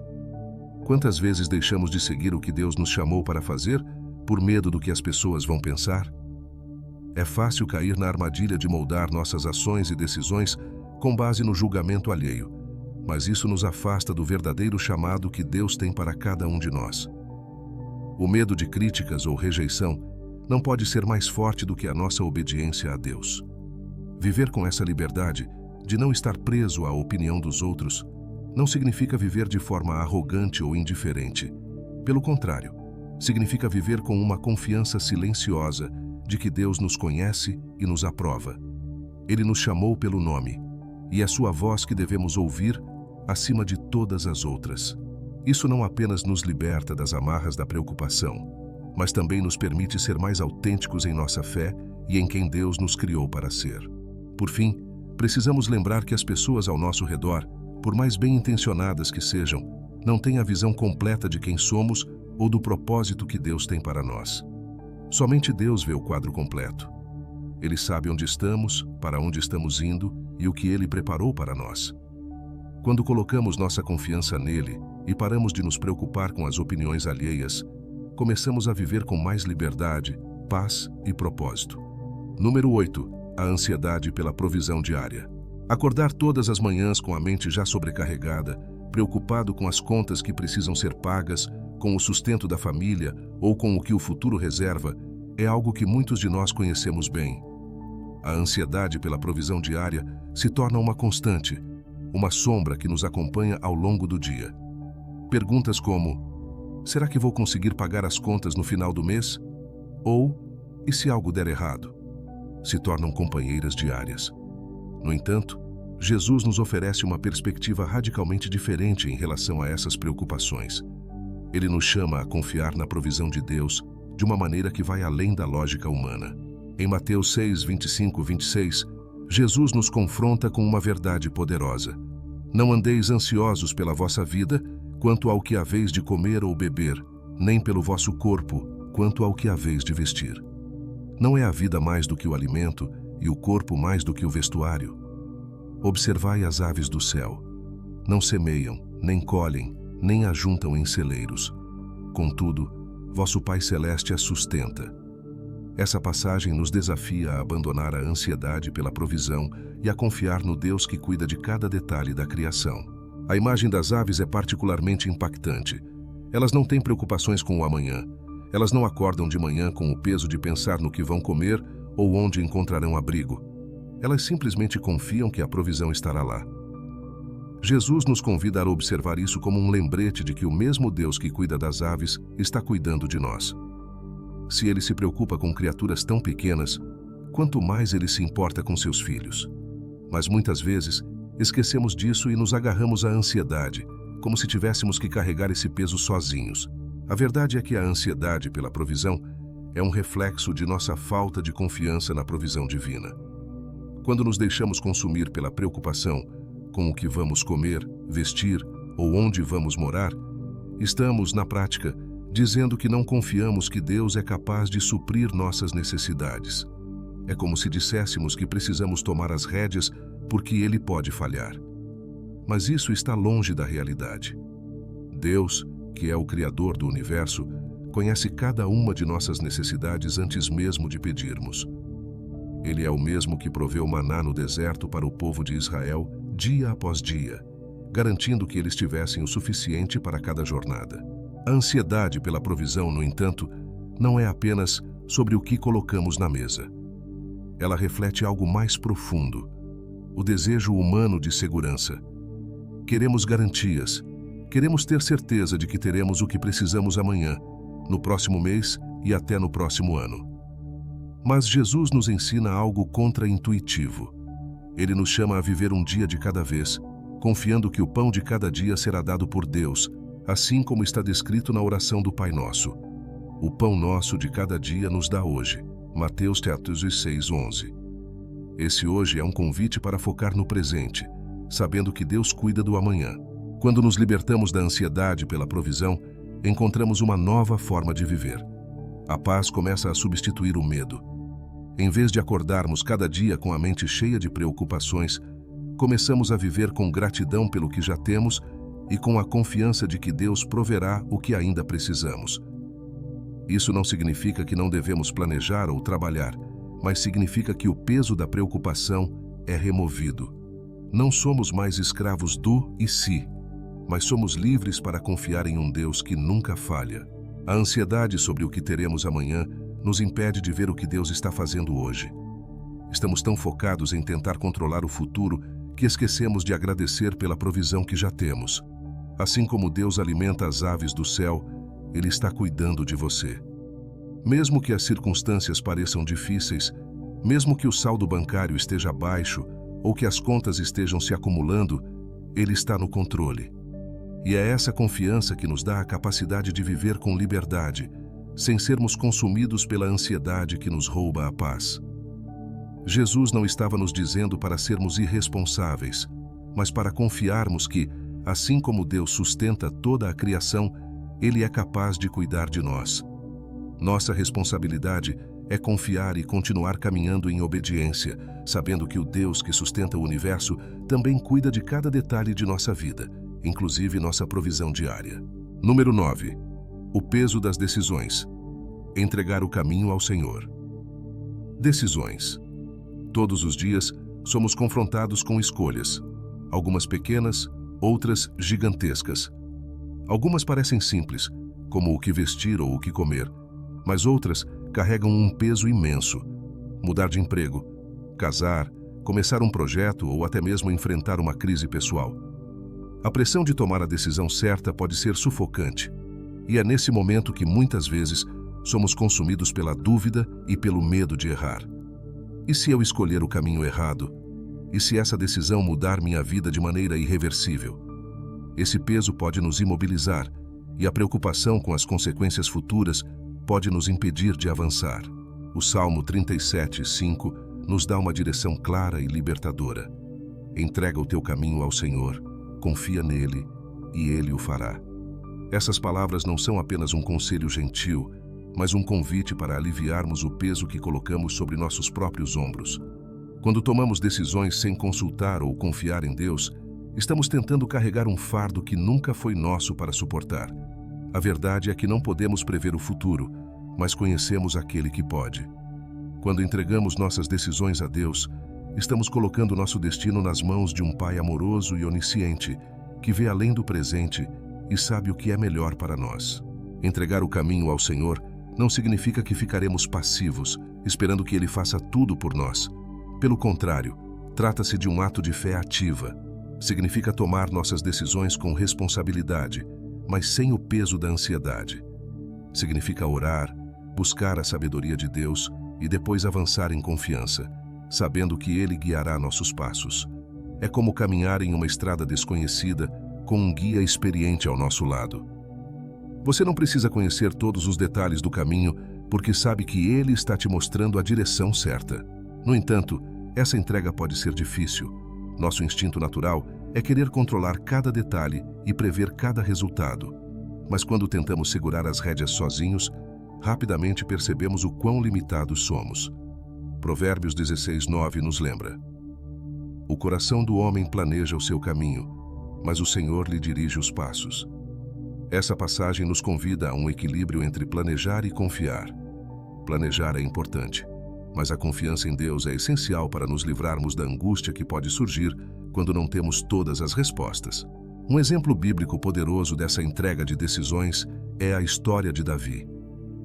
[SPEAKER 1] Quantas vezes deixamos de seguir o que Deus nos chamou para fazer por medo do que as pessoas vão pensar? É fácil cair na armadilha de moldar nossas ações e decisões com base no julgamento alheio, mas isso nos afasta do verdadeiro chamado que Deus tem para cada um de nós. O medo de críticas ou rejeição não pode ser mais forte do que a nossa obediência a Deus. Viver com essa liberdade de não estar preso à opinião dos outros não significa viver de forma arrogante ou indiferente. Pelo contrário, significa viver com uma confiança silenciosa de que Deus nos conhece e nos aprova. Ele nos chamou pelo nome, e é sua voz que devemos ouvir acima de todas as outras. Isso não apenas nos liberta das amarras da preocupação, mas também nos permite ser mais autênticos em nossa fé e em quem Deus nos criou para ser. Por fim, precisamos lembrar que as pessoas ao nosso redor, por mais bem intencionadas que sejam, não têm a visão completa de quem somos ou do propósito que Deus tem para nós. Somente Deus vê o quadro completo. Ele sabe onde estamos, para onde estamos indo e o que Ele preparou para nós. Quando colocamos nossa confiança nele e paramos de nos preocupar com as opiniões alheias, começamos a viver com mais liberdade, paz e propósito. Número 8. A ansiedade pela provisão diária. Acordar todas as manhãs com a mente já sobrecarregada, preocupado com as contas que precisam ser pagas, com o sustento da família ou com o que o futuro reserva, é algo que muitos de nós conhecemos bem. A ansiedade pela provisão diária se torna uma constante, uma sombra que nos acompanha ao longo do dia. Perguntas como: será que vou conseguir pagar as contas no final do mês? Ou, e se algo der errado? Se tornam companheiras diárias. No entanto, Jesus nos oferece uma perspectiva radicalmente diferente em relação a essas preocupações. Ele nos chama a confiar na provisão de Deus de uma maneira que vai além da lógica humana. Em Mateus 6, 25, 26, Jesus nos confronta com uma verdade poderosa. Não andeis ansiosos pela vossa vida, quanto ao que haveis de comer ou beber, nem pelo vosso corpo, quanto ao que haveis de vestir. Não é a vida mais do que o alimento e o corpo mais do que o vestuário? Observai as aves do céu. Não semeiam, nem colhem, nem ajuntam em celeiros. Contudo, vosso Pai Celeste as sustenta. Essa passagem nos desafia a abandonar a ansiedade pela provisão e a confiar no Deus que cuida de cada detalhe da criação. A imagem das aves é particularmente impactante. Elas não têm preocupações com o amanhã. Elas não acordam de manhã com o peso de pensar no que vão comer ou onde encontrarão abrigo. Elas simplesmente confiam que a provisão estará lá. Jesus nos convida a observar isso como um lembrete de que o mesmo Deus que cuida das aves está cuidando de nós. Se Ele se preocupa com criaturas tão pequenas, quanto mais Ele se importa com seus filhos. Mas muitas vezes, esquecemos disso e nos agarramos à ansiedade, como se tivéssemos que carregar esse peso sozinhos. A verdade é que a ansiedade pela provisão é um reflexo de nossa falta de confiança na provisão divina. Quando nos deixamos consumir pela preocupação com o que vamos comer, vestir ou onde vamos morar, estamos, na prática, dizendo que não confiamos que Deus é capaz de suprir nossas necessidades. É como se disséssemos que precisamos tomar as rédeas porque Ele pode falhar. Mas isso está longe da realidade. Deus, que é o Criador do universo, conhece cada uma de nossas necessidades antes mesmo de pedirmos. Ele é o mesmo que proveu maná no deserto para o povo de Israel dia após dia, garantindo que eles tivessem o suficiente para cada jornada. A ansiedade pela provisão, no entanto, não é apenas sobre o que colocamos na mesa. Ela reflete algo mais profundo, o desejo humano de segurança. Queremos garantias, queremos ter certeza de que teremos o que precisamos amanhã, no próximo mês e até no próximo ano. Mas Jesus nos ensina algo contraintuitivo. Ele nos chama a viver um dia de cada vez, confiando que o pão de cada dia será dado por Deus, assim como está descrito na oração do Pai Nosso. O pão nosso de cada dia nos dá hoje. Mateus 6:11. Esse hoje é um convite para focar no presente, sabendo que Deus cuida do amanhã. Quando nos libertamos da ansiedade pela provisão, encontramos uma nova forma de viver. A paz começa a substituir o medo. Em vez de acordarmos cada dia com a mente cheia de preocupações, começamos a viver com gratidão pelo que já temos e com a confiança de que Deus proverá o que ainda precisamos. Isso não significa que não devemos planejar ou trabalhar, mas significa que o peso da preocupação é removido. Não somos mais escravos do e se, mas somos livres para confiar em um Deus que nunca falha. A ansiedade sobre o que teremos amanhã nos impede de ver o que Deus está fazendo hoje. Estamos tão focados em tentar controlar o futuro que esquecemos de agradecer pela provisão que já temos. Assim como Deus alimenta as aves do céu, Ele está cuidando de você. Mesmo que as circunstâncias pareçam difíceis, mesmo que o saldo bancário esteja baixo ou que as contas estejam se acumulando, Ele está no controle. E é essa confiança que nos dá a capacidade de viver com liberdade, sem sermos consumidos pela ansiedade que nos rouba a paz. Jesus não estava nos dizendo para sermos irresponsáveis, mas para confiarmos que, assim como Deus sustenta toda a criação, Ele é capaz de cuidar de nós. Nossa responsabilidade é confiar e continuar caminhando em obediência, sabendo que o Deus que sustenta o universo também cuida de cada detalhe de nossa vida, inclusive nossa provisão diária. Número 9. O peso das decisões. Entregar o caminho ao Senhor. Decisões. Todos os dias somos confrontados com escolhas, algumas pequenas, outras gigantescas. Algumas parecem simples, como o que vestir ou o que comer, mas outras carregam um peso imenso. Mudar de emprego, casar, começar um projeto ou até mesmo enfrentar uma crise pessoal. A pressão de tomar a decisão certa pode ser sufocante, e é nesse momento que muitas vezes somos consumidos pela dúvida e pelo medo de errar. E se eu escolher o caminho errado? E se essa decisão mudar minha vida de maneira irreversível? Esse peso pode nos imobilizar, e a preocupação com as consequências futuras pode nos impedir de avançar. O Salmo 37:5 nos dá uma direção clara e libertadora. Entrega o teu caminho ao Senhor, confia nele, e Ele o fará. Essas palavras não são apenas um conselho gentil, mas um convite para aliviarmos o peso que colocamos sobre nossos próprios ombros. Quando tomamos decisões sem consultar ou confiar em Deus, estamos tentando carregar um fardo que nunca foi nosso para suportar. A verdade é que não podemos prever o futuro, mas conhecemos aquele que pode. Quando entregamos nossas decisões a Deus, estamos colocando nosso destino nas mãos de um Pai amoroso e onisciente, que vê além do presente e sabe o que é melhor para nós. Entregar o caminho ao Senhor não significa que ficaremos passivos, esperando que Ele faça tudo por nós. Pelo contrário, trata-se de um ato de fé ativa. Significa tomar nossas decisões com responsabilidade, mas sem o peso da ansiedade. Significa orar, buscar a sabedoria de Deus e depois avançar em confiança, sabendo que Ele guiará nossos passos. É como caminhar em uma estrada desconhecida com um guia experiente ao nosso lado. Você não precisa conhecer todos os detalhes do caminho, porque sabe que Ele está te mostrando a direção certa. No entanto, essa entrega pode ser difícil. Nosso instinto natural é querer controlar cada detalhe e prever cada resultado. Mas quando tentamos segurar as rédeas sozinhos, rapidamente percebemos o quão limitados somos. Provérbios 16:9 nos lembra: o coração do homem planeja o seu caminho, mas o Senhor lhe dirige os passos. Essa passagem nos convida a um equilíbrio entre planejar e confiar. Planejar é importante, mas a confiança em Deus é essencial para nos livrarmos da angústia que pode surgir quando não temos todas as respostas. Um exemplo bíblico poderoso dessa entrega de decisões é a história de Davi.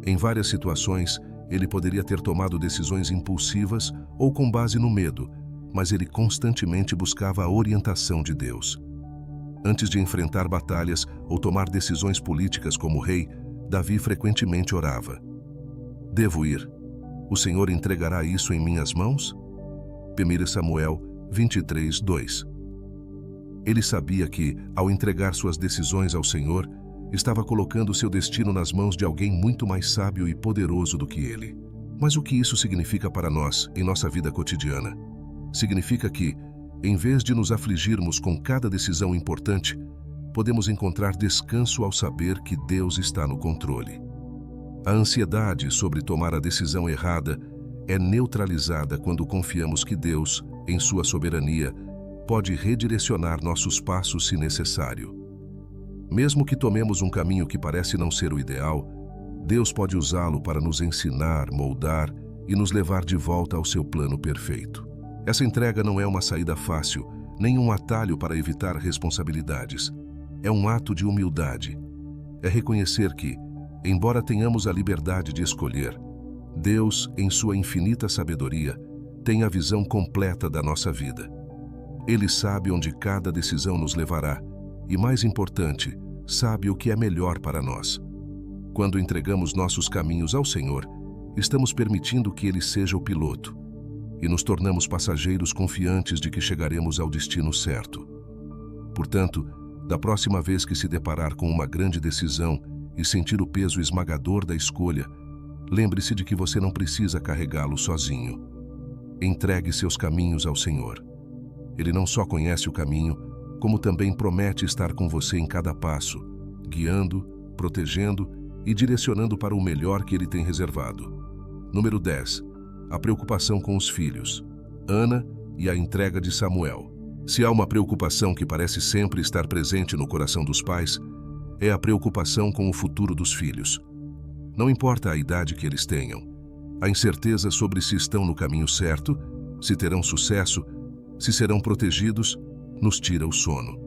[SPEAKER 1] Em várias situações, ele poderia ter tomado decisões impulsivas ou com base no medo, mas ele constantemente buscava a orientação de Deus. Antes de enfrentar batalhas ou tomar decisões políticas como rei, Davi frequentemente orava: devo ir? O Senhor entregará isso em minhas mãos? 1 Samuel 23:2. Ele sabia que, ao entregar suas decisões ao Senhor, estava colocando seu destino nas mãos de alguém muito mais sábio e poderoso do que ele. Mas o que isso significa para nós, em nossa vida cotidiana? Significa que, em vez de nos afligirmos com cada decisão importante, podemos encontrar descanso ao saber que Deus está no controle. A ansiedade sobre tomar a decisão errada é neutralizada quando confiamos que Deus, em sua soberania, pode redirecionar nossos passos se necessário. Mesmo que tomemos um caminho que parece não ser o ideal, Deus pode usá-lo para nos ensinar, moldar e nos levar de volta ao seu plano perfeito. Essa entrega não é uma saída fácil, nem um atalho para evitar responsabilidades. É um ato de humildade. É reconhecer que, embora tenhamos a liberdade de escolher, Deus, em sua infinita sabedoria, tem a visão completa da nossa vida. Ele sabe onde cada decisão nos levará e, mais importante, sabe o que é melhor para nós. Quando entregamos nossos caminhos ao Senhor, estamos permitindo que Ele seja o piloto e nos tornamos passageiros confiantes de que chegaremos ao destino certo. Portanto, da próxima vez que se deparar com uma grande decisão e sentir o peso esmagador da escolha, lembre-se de que você não precisa carregá-lo sozinho. Entregue seus caminhos ao Senhor. Ele não só conhece o caminho, como também promete estar com você em cada passo, guiando, protegendo e direcionando para o melhor que Ele tem reservado. Número 10. A preocupação com os filhos. Ana e a entrega de Samuel. Se há uma preocupação que parece sempre estar presente no coração dos pais, é a preocupação com o futuro dos filhos. Não importa a idade que eles tenham, a incerteza sobre se estão no caminho certo, se terão sucesso, se serão protegidos, nos tira o sono.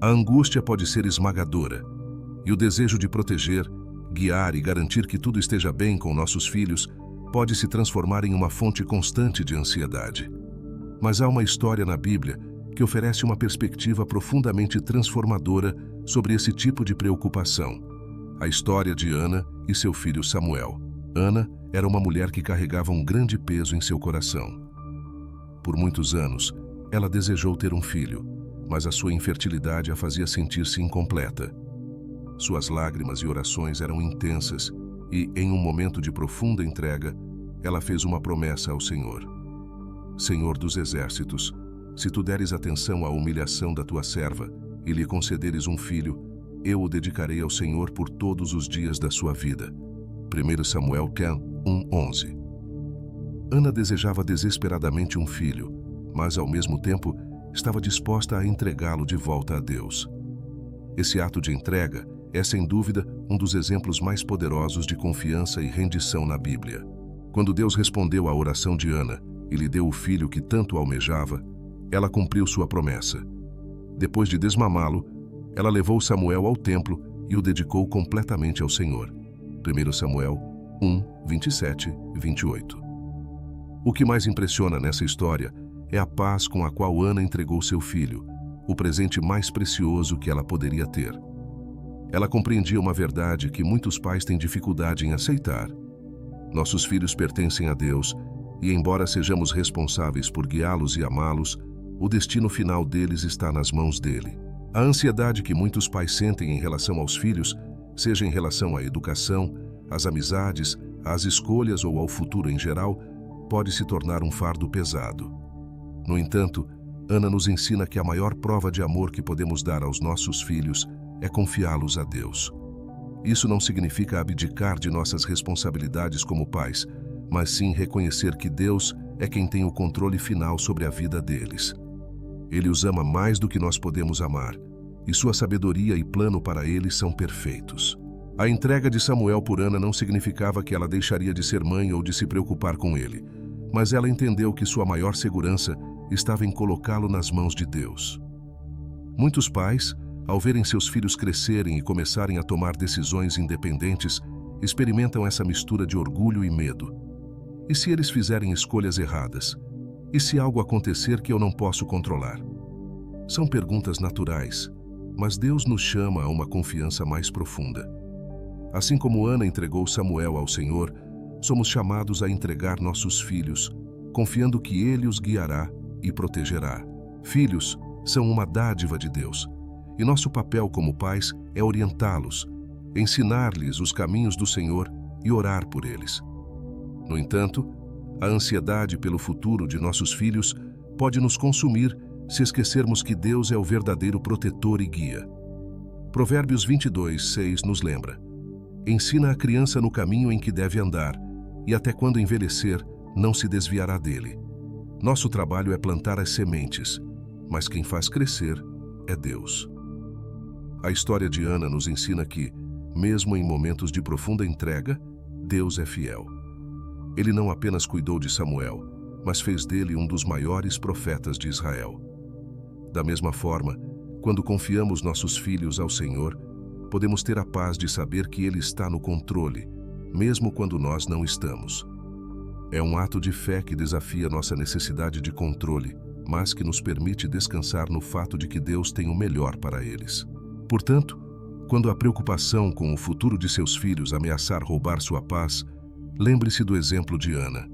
[SPEAKER 1] A angústia pode ser esmagadora, e o desejo de proteger, guiar e garantir que tudo esteja bem com nossos filhos pode se transformar em uma fonte constante de ansiedade. Mas há uma história na Bíblia que oferece uma perspectiva profundamente transformadora sobre esse tipo de preocupação. A história de Ana e seu filho Samuel. Ana era uma mulher que carregava um grande peso em seu coração. Por muitos anos, ela desejou ter um filho, mas a sua infertilidade a fazia sentir-se incompleta. Suas lágrimas e orações eram intensas e, em um momento de profunda entrega, ela fez uma promessa ao Senhor. Senhor dos exércitos, se tu deres atenção à humilhação da tua serva e lhe concederes um filho, eu o dedicarei ao Senhor por todos os dias da sua vida. 1 Samuel 1:11. Ana desejava desesperadamente um filho, mas ao mesmo tempo estava disposta a entregá-lo de volta a Deus. Esse ato de entrega é, sem dúvida, um dos exemplos mais poderosos de confiança e rendição na Bíblia. Quando Deus respondeu à oração de Ana e lhe deu o filho que tanto almejava, ela cumpriu sua promessa. Depois de desmamá-lo, ela levou Samuel ao templo e o dedicou completamente ao Senhor. 1 Samuel 1:27 e 28. O que mais impressiona nessa história é a paz com a qual Ana entregou seu filho, o presente mais precioso que ela poderia ter. Ela compreendia uma verdade que muitos pais têm dificuldade em aceitar. Nossos filhos pertencem a Deus e, embora sejamos responsáveis por guiá-los e amá-los, o destino final deles está nas mãos dele. A ansiedade que muitos pais sentem em relação aos filhos, seja em relação à educação, às amizades, às escolhas ou ao futuro em geral, pode se tornar um fardo pesado. No entanto, Ana nos ensina que a maior prova de amor que podemos dar aos nossos filhos é confiá-los a Deus. Isso não significa abdicar de nossas responsabilidades como pais, mas sim reconhecer que Deus é quem tem o controle final sobre a vida deles. Ele os ama mais do que nós podemos amar, e sua sabedoria e plano para eles são perfeitos. A entrega de Samuel por Ana não significava que ela deixaria de ser mãe ou de se preocupar com ele, mas ela entendeu que sua maior segurança estava em colocá-lo nas mãos de Deus. Muitos pais, ao verem seus filhos crescerem e começarem a tomar decisões independentes, experimentam essa mistura de orgulho e medo. E se eles fizerem escolhas erradas? E se algo acontecer que eu não posso controlar? São perguntas naturais, mas Deus nos chama a uma confiança mais profunda. Assim como Ana entregou Samuel ao Senhor, somos chamados a entregar nossos filhos, confiando que Ele os guiará e protegerá. Filhos são uma dádiva de Deus, e nosso papel como pais é orientá-los, ensinar-lhes os caminhos do Senhor e orar por eles. No entanto, a ansiedade pelo futuro de nossos filhos pode nos consumir se esquecermos que Deus é o verdadeiro protetor e guia. Provérbios 22:6 nos lembra: ensina a criança no caminho em que deve andar, e até quando envelhecer, não se desviará dele. Nosso trabalho é plantar as sementes, mas quem faz crescer é Deus. A história de Ana nos ensina que, mesmo em momentos de profunda entrega, Deus é fiel. Ele não apenas cuidou de Samuel, mas fez dele um dos maiores profetas de Israel. Da mesma forma, quando confiamos nossos filhos ao Senhor, podemos ter a paz de saber que Ele está no controle, mesmo quando nós não estamos. É um ato de fé que desafia nossa necessidade de controle, mas que nos permite descansar no fato de que Deus tem o melhor para eles. Portanto, quando a preocupação com o futuro de seus filhos ameaçar roubar sua paz, lembre-se do exemplo de Ana.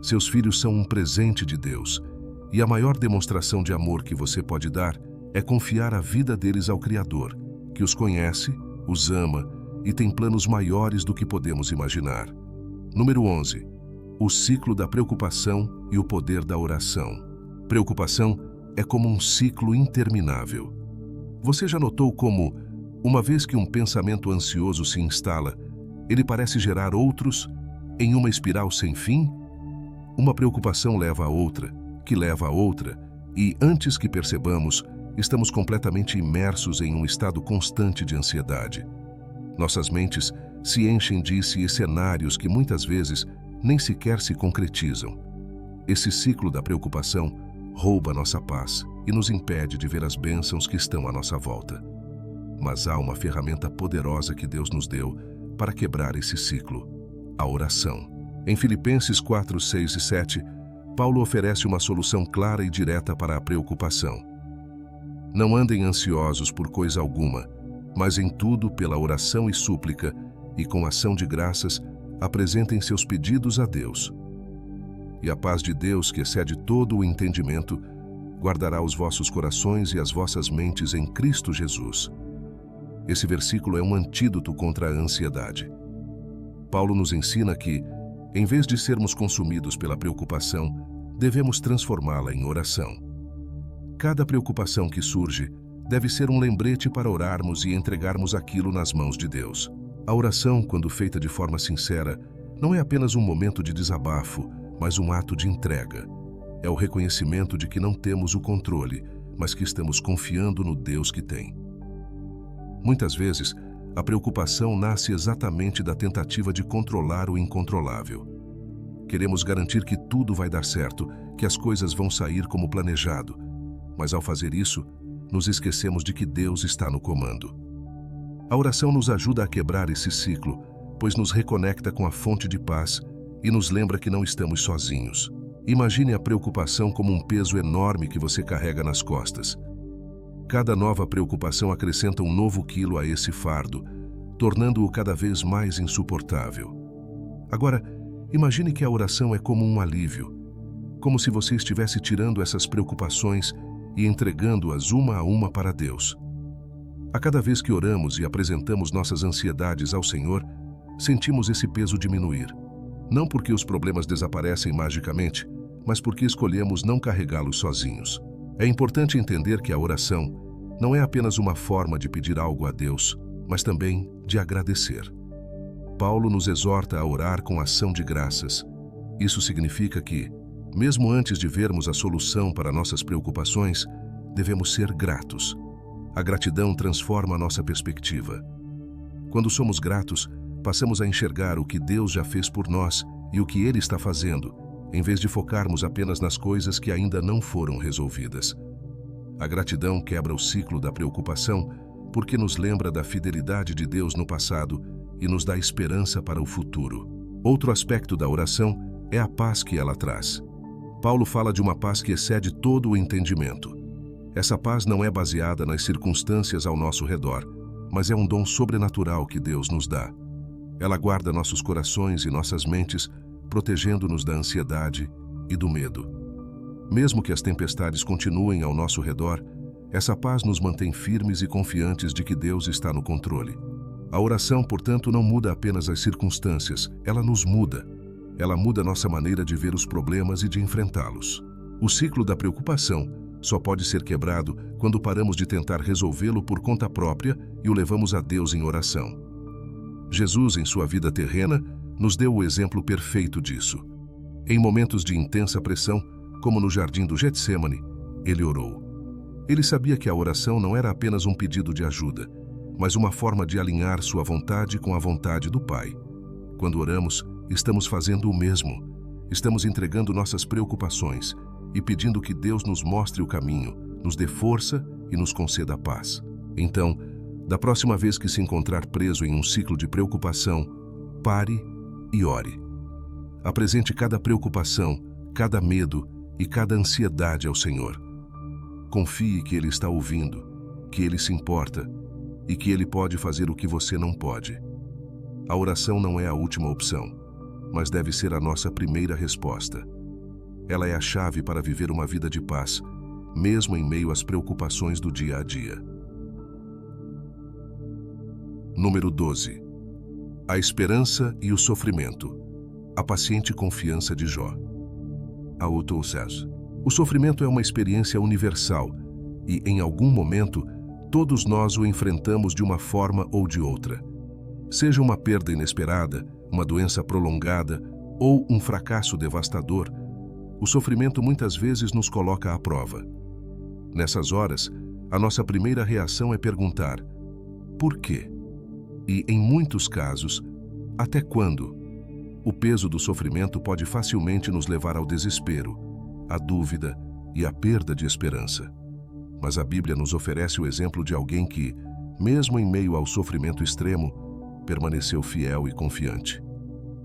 [SPEAKER 1] Seus filhos são um presente de Deus, e a maior demonstração de amor que você pode dar é confiar a vida deles ao Criador, que os conhece, os ama e tem planos maiores do que podemos imaginar. Número 11. O ciclo da preocupação e o poder da oração. Preocupação é como um ciclo interminável. Você já notou como, uma vez que um pensamento ansioso se instala, ele parece gerar outros em uma espiral sem fim? Uma preocupação leva a outra, que leva a outra, e antes que percebamos, estamos completamente imersos em um estado constante de ansiedade. Nossas mentes se enchem de cenários que muitas vezes nem sequer se concretizam. Esse ciclo da preocupação rouba nossa paz e nos impede de ver as bênçãos que estão à nossa volta. Mas há uma ferramenta poderosa que Deus nos deu para quebrar esse ciclo: a oração. Em Filipenses 4, 6 e 7, Paulo oferece uma solução clara e direta para a preocupação. Não andem ansiosos por coisa alguma, mas em tudo, pela oração e súplica, e com ação de graças, apresentem seus pedidos a Deus. E a paz de Deus, que excede todo o entendimento, guardará os vossos corações e as vossas mentes em Cristo Jesus. Esse versículo é um antídoto contra a ansiedade. Paulo nos ensina que, em vez de sermos consumidos pela preocupação, devemos transformá-la em oração. Cada preocupação que surge deve ser um lembrete para orarmos e entregarmos aquilo nas mãos de Deus. A oração, quando feita de forma sincera, não é apenas um momento de desabafo, mas um ato de entrega. É o reconhecimento de que não temos o controle, mas que estamos confiando no Deus que tem. Muitas vezes, a preocupação nasce exatamente da tentativa de controlar o incontrolável. Queremos garantir que tudo vai dar certo, que as coisas vão sair como planejado, mas ao fazer isso, nos esquecemos de que Deus está no comando. A oração nos ajuda a quebrar esse ciclo, pois nos reconecta com a fonte de paz e nos lembra que não estamos sozinhos. Imagine a preocupação como um peso enorme que você carrega nas costas. Cada nova preocupação acrescenta um novo quilo a esse fardo, tornando-o cada vez mais insuportável. Agora, imagine que a oração é como um alívio, como se você estivesse tirando essas preocupações e entregando-as uma a uma para Deus. A cada vez que oramos e apresentamos nossas ansiedades ao Senhor, sentimos esse peso diminuir. Não porque os problemas desaparecem magicamente, mas porque escolhemos não carregá-los sozinhos. É importante entender que a oração não é apenas uma forma de pedir algo a Deus, mas também de agradecer. Paulo nos exorta a orar com ação de graças. Isso significa que, mesmo antes de vermos a solução para nossas preocupações, devemos ser gratos. A gratidão transforma a nossa perspectiva. Quando somos gratos, passamos a enxergar o que Deus já fez por nós e o que Ele está fazendo, em vez de focarmos apenas nas coisas que ainda não foram resolvidas. A gratidão quebra o ciclo da preocupação porque nos lembra da fidelidade de Deus no passado e nos dá esperança para o futuro. Outro aspecto da oração é a paz que ela traz. Paulo fala de uma paz que excede todo o entendimento. Essa paz não é baseada nas circunstâncias ao nosso redor, mas é um dom sobrenatural que Deus nos dá. Ela guarda nossos corações e nossas mentes, protegendo-nos da ansiedade e do medo. Mesmo que as tempestades continuem ao nosso redor, essa paz nos mantém firmes e confiantes de que Deus está no controle. A oração, portanto, não muda apenas as circunstâncias, ela nos muda. Ela muda nossa maneira de ver os problemas e de enfrentá-los. O ciclo da preocupação só pode ser quebrado quando paramos de tentar resolvê-lo por conta própria e o levamos a Deus em oração. Jesus, em sua vida terrena, nos deu o exemplo perfeito disso. Em momentos de intensa pressão, como no jardim do Getsêmani, ele orou. Ele sabia que a oração não era apenas um pedido de ajuda, mas uma forma de alinhar sua vontade com a vontade do Pai. Quando oramos, estamos fazendo o mesmo. Estamos entregando nossas preocupações e pedindo que Deus nos mostre o caminho, nos dê força e nos conceda a paz. Então, da próxima vez que se encontrar preso em um ciclo de preocupação, pare e ore. Apresente cada preocupação, cada medo e cada ansiedade ao Senhor. Confie que Ele está ouvindo, que Ele se importa e que Ele pode fazer o que você não pode. A oração não é a última opção, mas deve ser a nossa primeira resposta. Ela é a chave para viver uma vida de paz, mesmo em meio às preocupações do dia a dia. Número 12. A esperança e o sofrimento. A paciente confiança de Jó. Août Says. O sofrimento é uma experiência universal e, em algum momento, todos nós o enfrentamos de uma forma ou de outra. Seja uma perda inesperada, uma doença prolongada ou um fracasso devastador, o sofrimento muitas vezes nos coloca à prova. Nessas horas, a nossa primeira reação é perguntar: por quê? E, em muitos casos, até quando? O peso do sofrimento pode facilmente nos levar ao desespero, à dúvida e à perda de esperança. Mas a Bíblia nos oferece o exemplo de alguém que, mesmo em meio ao sofrimento extremo, permaneceu fiel e confiante.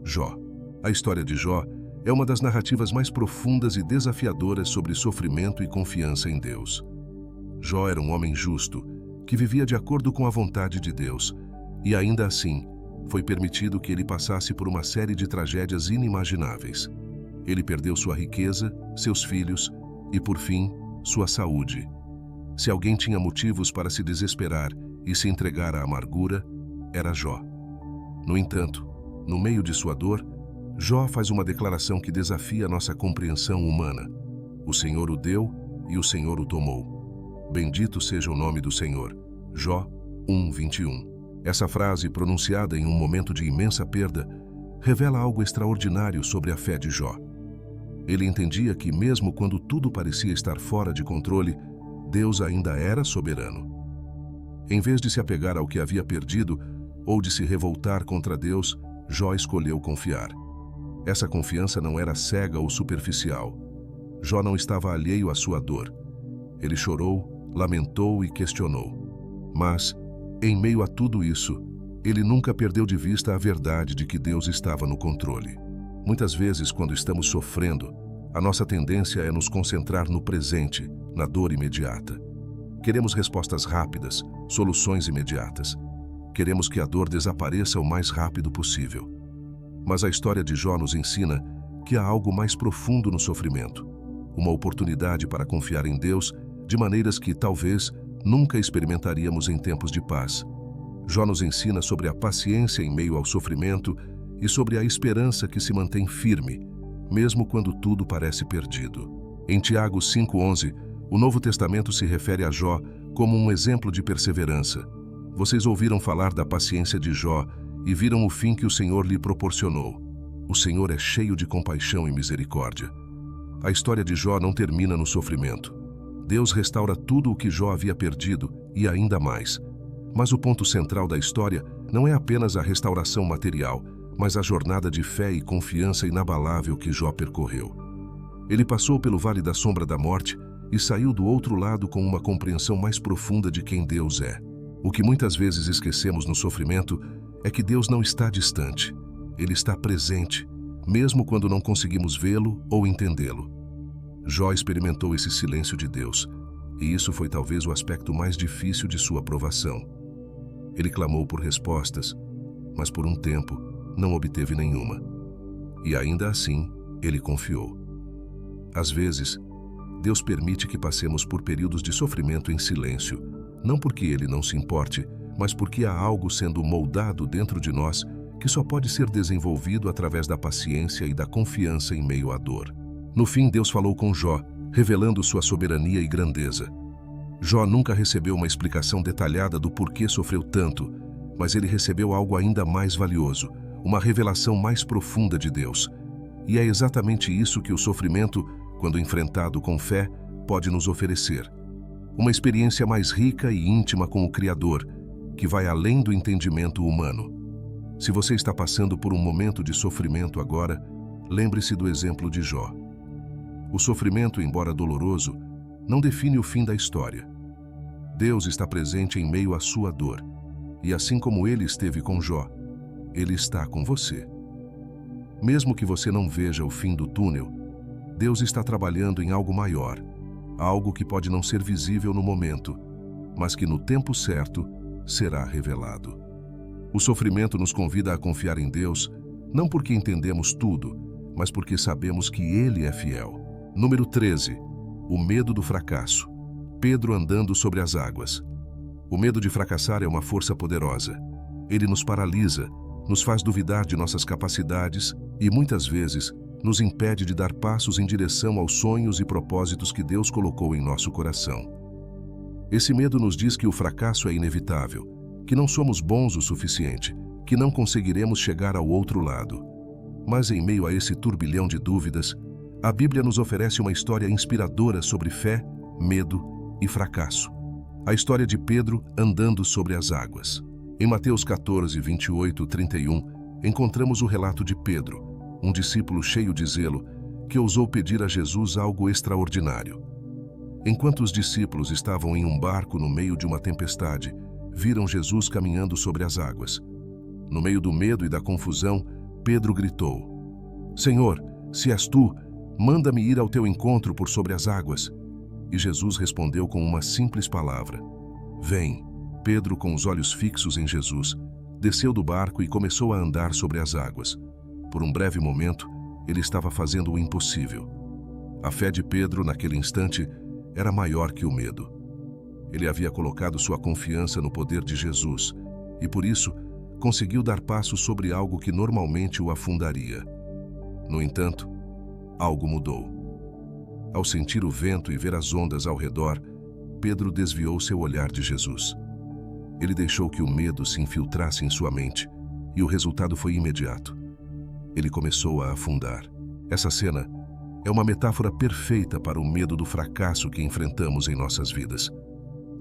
[SPEAKER 1] Jó. A história de Jó é uma das narrativas mais profundas e desafiadoras sobre sofrimento e confiança em Deus. Jó era um homem justo, que vivia de acordo com a vontade de Deus, e ainda assim, foi permitido que ele passasse por uma série de tragédias inimagináveis. Ele perdeu sua riqueza, seus filhos e, por fim, sua saúde. Se alguém tinha motivos para se desesperar e se entregar à amargura, era Jó. No entanto, no meio de sua dor, Jó faz uma declaração que desafia nossa compreensão humana. O Senhor o deu e o Senhor o tomou. Bendito seja o nome do Senhor. Jó 1:21. Essa frase, pronunciada em um momento de imensa perda, revela algo extraordinário sobre a fé de Jó. Ele entendia que, mesmo quando tudo parecia estar fora de controle, Deus ainda era soberano. Em vez de se apegar ao que havia perdido ou de se revoltar contra Deus, Jó escolheu confiar. Essa confiança não era cega ou superficial. Jó não estava alheio à sua dor. Ele chorou, lamentou e questionou. Mas, em meio a tudo isso, ele nunca perdeu de vista a verdade de que Deus estava no controle. Muitas vezes, quando estamos sofrendo, a nossa tendência é nos concentrar no presente, na dor imediata. Queremos respostas rápidas, soluções imediatas. Queremos que a dor desapareça o mais rápido possível. Mas a história de Jó nos ensina que há algo mais profundo no sofrimento, uma oportunidade para confiar em Deus de maneiras que, talvez, nunca experimentaríamos em tempos de paz. Jó nos ensina sobre a paciência em meio ao sofrimento e sobre a esperança que se mantém firme, mesmo quando tudo parece perdido. Em Tiago 5:11, o Novo Testamento se refere a Jó como um exemplo de perseverança. Vocês ouviram falar da paciência de Jó e viram o fim que o Senhor lhe proporcionou. O Senhor é cheio de compaixão e misericórdia. A história de Jó não termina no sofrimento. Deus restaura tudo o que Jó havia perdido e ainda mais. Mas o ponto central da história não é apenas a restauração material, mas a jornada de fé e confiança inabalável que Jó percorreu. Ele passou pelo vale da sombra da morte e saiu do outro lado com uma compreensão mais profunda de quem Deus é. O que muitas vezes esquecemos no sofrimento é que Deus não está distante. Ele está presente, mesmo quando não conseguimos vê-lo ou entendê-lo. Jó experimentou esse silêncio de Deus, e isso foi talvez o aspecto mais difícil de sua provação. Ele clamou por respostas, mas por um tempo não obteve nenhuma. E ainda assim, ele confiou. Às vezes, Deus permite que passemos por períodos de sofrimento em silêncio, não porque Ele não se importe, mas porque há algo sendo moldado dentro de nós que só pode ser desenvolvido através da paciência e da confiança em meio à dor. No fim, Deus falou com Jó, revelando sua soberania e grandeza. Jó nunca recebeu uma explicação detalhada do porquê sofreu tanto, mas ele recebeu algo ainda mais valioso, uma revelação mais profunda de Deus. E é exatamente isso que o sofrimento, quando enfrentado com fé, pode nos oferecer. Uma experiência mais rica e íntima com o Criador, que vai além do entendimento humano. Se você está passando por um momento de sofrimento agora, lembre-se do exemplo de Jó. O sofrimento, embora doloroso, não define o fim da história. Deus está presente em meio à sua dor, e assim como Ele esteve com Jó, Ele está com você. Mesmo que você não veja o fim do túnel, Deus está trabalhando em algo maior, algo que pode não ser visível no momento, mas que no tempo certo será revelado. O sofrimento nos convida a confiar em Deus, não porque entendemos tudo, mas porque sabemos que Ele é fiel. Número 13. O medo do fracasso. Pedro andando sobre as águas. O medo de fracassar é uma força poderosa. Ele nos paralisa, nos faz duvidar de nossas capacidades e, muitas vezes, nos impede de dar passos em direção aos sonhos e propósitos que Deus colocou em nosso coração. Esse medo nos diz que o fracasso é inevitável, que não somos bons o suficiente, que não conseguiremos chegar ao outro lado. Mas em meio a esse turbilhão de dúvidas, a Bíblia nos oferece uma história inspiradora sobre fé, medo e fracasso. A história de Pedro andando sobre as águas. Em Mateus 14, 28, 31, encontramos o relato de Pedro, um discípulo cheio de zelo, que ousou pedir a Jesus algo extraordinário. Enquanto os discípulos estavam em um barco no meio de uma tempestade, viram Jesus caminhando sobre as águas. No meio do medo e da confusão, Pedro gritou: Senhor, se és tu, manda-me ir ao teu encontro por sobre as águas. E Jesus respondeu com uma simples palavra: Vem. Pedro, com os olhos fixos em Jesus, desceu do barco e começou a andar sobre as águas. Por um breve momento, ele estava fazendo o impossível. A fé de Pedro, naquele instante, era maior que o medo. Ele havia colocado sua confiança no poder de Jesus e, por isso, conseguiu dar passos sobre algo que normalmente o afundaria. No entanto, algo mudou. Ao sentir o vento e ver as ondas ao redor, Pedro desviou seu olhar de Jesus. Ele deixou que o medo se infiltrasse em sua mente, e o resultado foi imediato. Ele começou a afundar. Essa cena é uma metáfora perfeita para o medo do fracasso que enfrentamos em nossas vidas.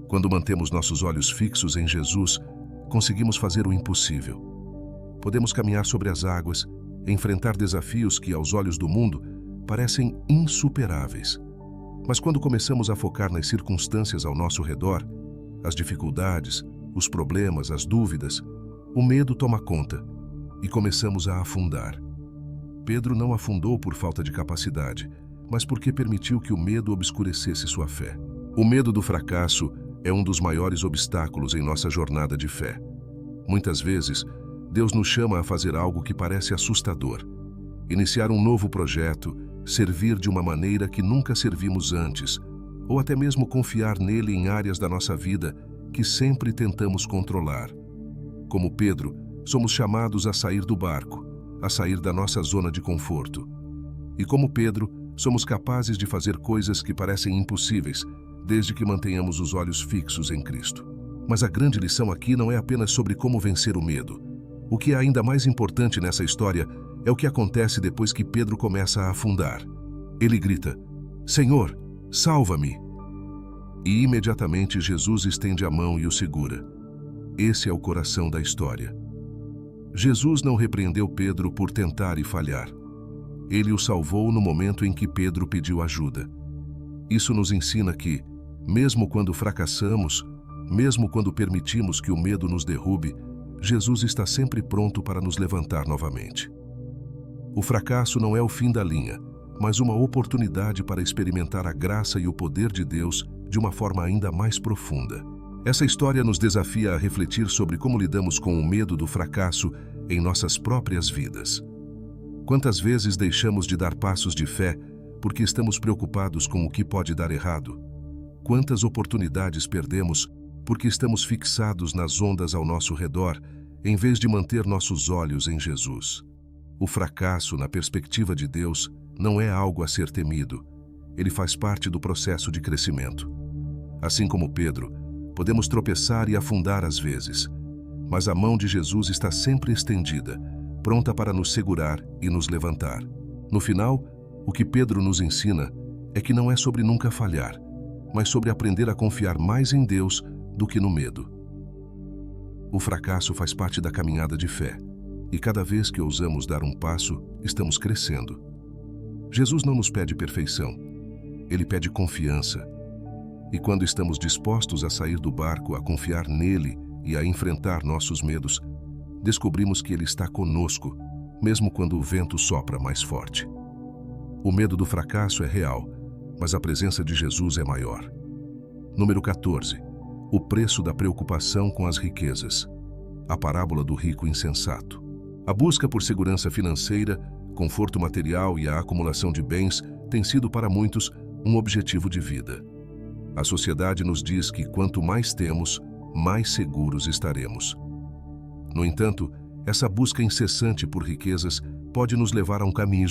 [SPEAKER 1] Quando mantemos nossos olhos fixos em Jesus, conseguimos fazer o impossível. Podemos caminhar sobre as águas, enfrentar desafios que, aos olhos do mundo, parecem insuperáveis. Mas quando começamos a focar nas circunstâncias ao nosso redor, as dificuldades, os problemas, as dúvidas, o medo toma conta e começamos a afundar. Pedro não afundou por falta de capacidade, mas porque permitiu que o medo obscurecesse sua fé. O medo do fracasso é um dos maiores obstáculos em nossa jornada de fé. Muitas vezes, Deus nos chama a fazer algo que parece assustador. Iniciar um novo projeto, servir de uma maneira que nunca servimos antes, ou até mesmo confiar nele em áreas da nossa vida que sempre tentamos controlar. Como Pedro, somos chamados a sair do barco, a sair da nossa zona de conforto. E como Pedro, somos capazes de fazer coisas que parecem impossíveis, desde que mantenhamos os olhos fixos em Cristo. Mas a grande lição aqui não é apenas sobre como vencer o medo. O que é ainda mais importante nessa história é o que acontece depois que Pedro começa a afundar. Ele grita: Senhor, salva-me! E imediatamente Jesus estende a mão e o segura. Esse é o coração da história. Jesus não repreendeu Pedro por tentar e falhar. Ele o salvou no momento em que Pedro pediu ajuda. Isso nos ensina que, mesmo quando fracassamos, mesmo quando permitimos que o medo nos derrube, Jesus está sempre pronto para nos levantar novamente. O fracasso não é o fim da linha, mas uma oportunidade para experimentar a graça e o poder de Deus de uma forma ainda mais profunda. Essa história nos desafia a refletir sobre como lidamos com o medo do fracasso em nossas próprias vidas. Quantas vezes deixamos de dar passos de fé porque estamos preocupados com o que pode dar errado? Quantas oportunidades perdemos porque estamos fixados nas ondas ao nosso redor, em vez de manter nossos olhos em Jesus? O fracasso, na perspectiva de Deus, não é algo a ser temido. Ele faz parte do processo de crescimento. Assim como Pedro, podemos tropeçar e afundar às vezes, mas a mão de Jesus está sempre estendida, pronta para nos segurar e nos levantar. No final, o que Pedro nos ensina é que não é sobre nunca falhar, mas sobre aprender a confiar mais em Deus do que no medo. O fracasso faz parte da caminhada de fé, e cada vez que ousamos dar um passo, estamos crescendo. Jesus não nos pede perfeição, ele pede confiança. E quando estamos dispostos a sair do barco, a confiar nele e a enfrentar nossos medos, descobrimos que ele está conosco, mesmo quando o vento sopra mais forte. O medo do fracasso é real, mas a presença de Jesus é maior. Número 14. O preço da preocupação com as riquezas. A parábola do rico insensato. A busca por segurança financeira, conforto material e a acumulação de bens tem sido para muitos um objetivo de vida. A sociedade nos diz que quanto mais temos, mais seguros estaremos. No entanto, essa busca incessante por riquezas pode nos levar a um caminho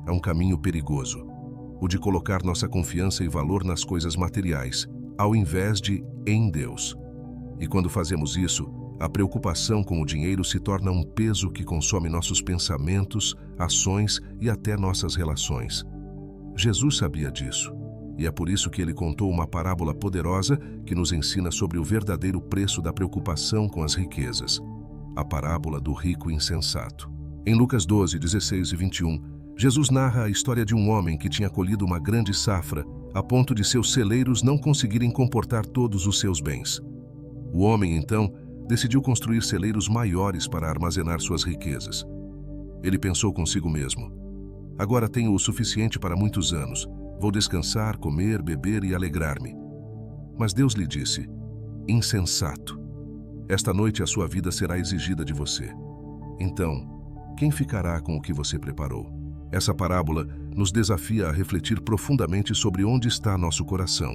[SPEAKER 1] a um caminho perigoso, o de colocar nossa confiança e valor nas coisas materiais, ao invés de em Deus. E quando fazemos isso, a preocupação com o dinheiro se torna um peso que consome nossos pensamentos, ações e até nossas relações. Jesus sabia disso, e é por isso que ele contou uma parábola poderosa que nos ensina sobre o verdadeiro preço da preocupação com as riquezas. A parábola do rico insensato. Em Lucas 12, 16 e 21, Jesus narra a história de um homem que tinha colhido uma grande safra, a ponto de seus celeiros não conseguirem comportar todos os seus bens. O homem, então, decidiu construir celeiros maiores para armazenar suas riquezas. Ele pensou consigo mesmo: agora tenho o suficiente para muitos anos. Vou descansar, comer, beber e alegrar-me. Mas Deus lhe disse: insensato, esta noite a sua vida será exigida de você. Então, quem ficará com o que você preparou? Essa parábola nos desafia a refletir profundamente sobre onde está nosso coração.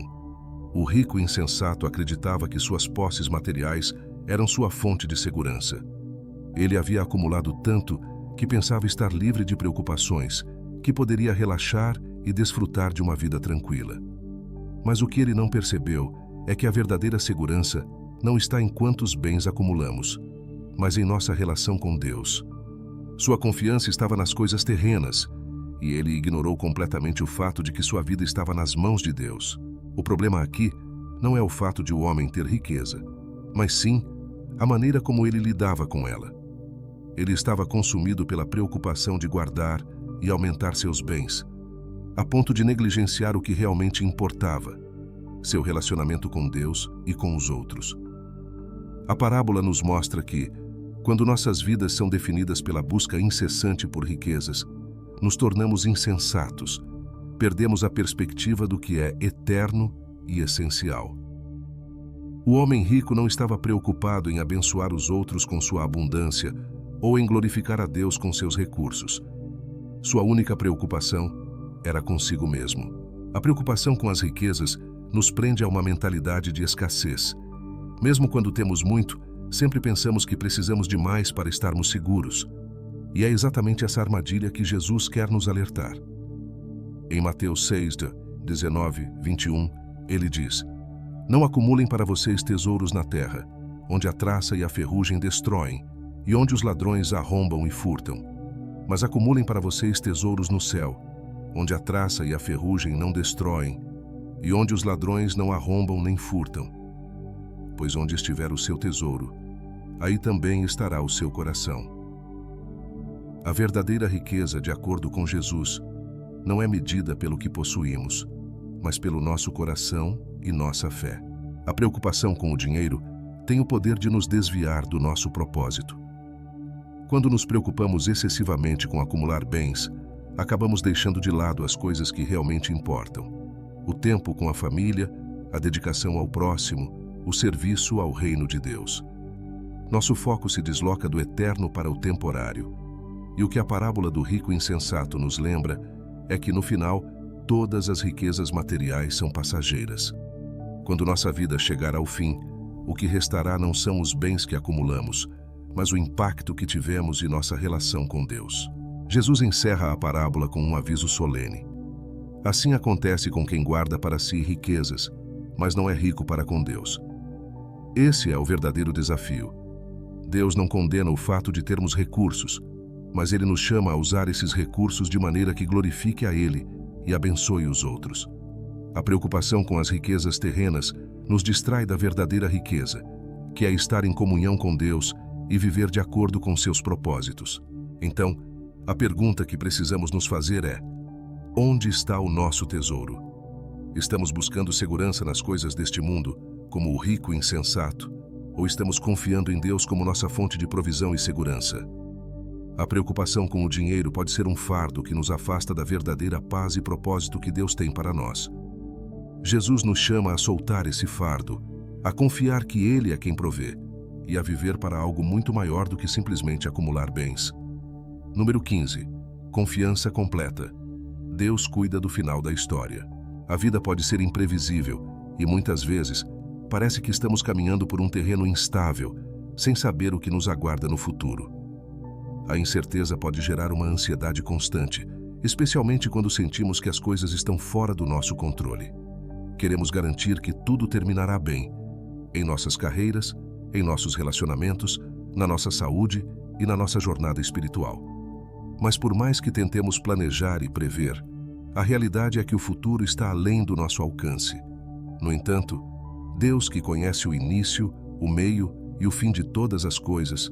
[SPEAKER 1] O rico insensato acreditava que suas posses materiais eram sua fonte de segurança. Ele havia acumulado tanto que pensava estar livre de preocupações, que poderia relaxar e desfrutar de uma vida tranquila. Mas o que ele não percebeu é que a verdadeira segurança não está em quantos bens acumulamos, mas em nossa relação com Deus. Sua confiança estava nas coisas terrenas, e ele ignorou completamente o fato de que sua vida estava nas mãos de Deus. O problema aqui não é o fato de o homem ter riqueza, mas sim a maneira como ele lidava com ela. Ele estava consumido pela preocupação de guardar e aumentar seus bens, a ponto de negligenciar o que realmente importava: seu relacionamento com Deus e com os outros. A parábola nos mostra que, quando nossas vidas são definidas pela busca incessante por riquezas, nos tornamos insensatos, perdemos a perspectiva do que é eterno e essencial. O homem rico não estava preocupado em abençoar os outros com sua abundância ou em glorificar a Deus com seus recursos. Sua única preocupação era consigo mesmo. A preocupação com as riquezas nos prende a uma mentalidade de escassez. Mesmo quando temos muito, sempre pensamos que precisamos de mais para estarmos seguros. E é exatamente essa armadilha que Jesus quer nos alertar. Em Mateus 6, 19, 21, ele diz: não acumulem para vocês tesouros na terra, onde a traça e a ferrugem destroem, e onde os ladrões arrombam e furtam. Mas acumulem para vocês tesouros no céu, onde a traça e a ferrugem não destroem, e onde os ladrões não arrombam nem furtam. Pois onde estiver o seu tesouro, aí também estará o seu coração. A verdadeira riqueza, de acordo com Jesus, não é medida pelo que possuímos, mas pelo nosso coração e nossa fé. A preocupação com o dinheiro tem o poder de nos desviar do nosso propósito. Quando nos preocupamos excessivamente com acumular bens, acabamos deixando de lado as coisas que realmente importam: o tempo com a família, a dedicação ao próximo, o serviço ao reino de Deus. Nosso foco se desloca do eterno para o temporário. E o que a parábola do rico insensato nos lembra é que, no final, todas as riquezas materiais são passageiras. Quando nossa vida chegar ao fim, o que restará não são os bens que acumulamos, mas o impacto que tivemos em nossa relação com Deus. Jesus encerra a parábola com um aviso solene. Assim acontece com quem guarda para si riquezas, mas não é rico para com Deus. Esse é o verdadeiro desafio. Deus não condena o fato de termos recursos, mas Ele nos chama a usar esses recursos de maneira que glorifique a Ele e abençoe os outros. A preocupação com as riquezas terrenas nos distrai da verdadeira riqueza, que é estar em comunhão com Deus e viver de acordo com seus propósitos. Então, a pergunta que precisamos nos fazer é: onde está o nosso tesouro? Estamos buscando segurança nas coisas deste mundo, como o rico insensato, ou estamos confiando em Deus como nossa fonte de provisão e segurança? A preocupação com o dinheiro pode ser um fardo que nos afasta da verdadeira paz e propósito que Deus tem para nós. Jesus nos chama a soltar esse fardo, a confiar que Ele é quem provê, e a viver para algo muito maior do que simplesmente acumular bens. Número 15. Confiança completa. Deus cuida do final da história. A vida pode ser imprevisível e, muitas vezes, parece que estamos caminhando por um terreno instável, sem saber o que nos aguarda no futuro. A incerteza pode gerar uma ansiedade constante, especialmente quando sentimos que as coisas estão fora do nosso controle. Queremos garantir que tudo terminará bem, em nossas carreiras, em nossos relacionamentos, na nossa saúde e na nossa jornada espiritual. Mas por mais que tentemos planejar e prever, a realidade é que o futuro está além do nosso alcance. No entanto, Deus, que conhece o início, o meio e o fim de todas as coisas,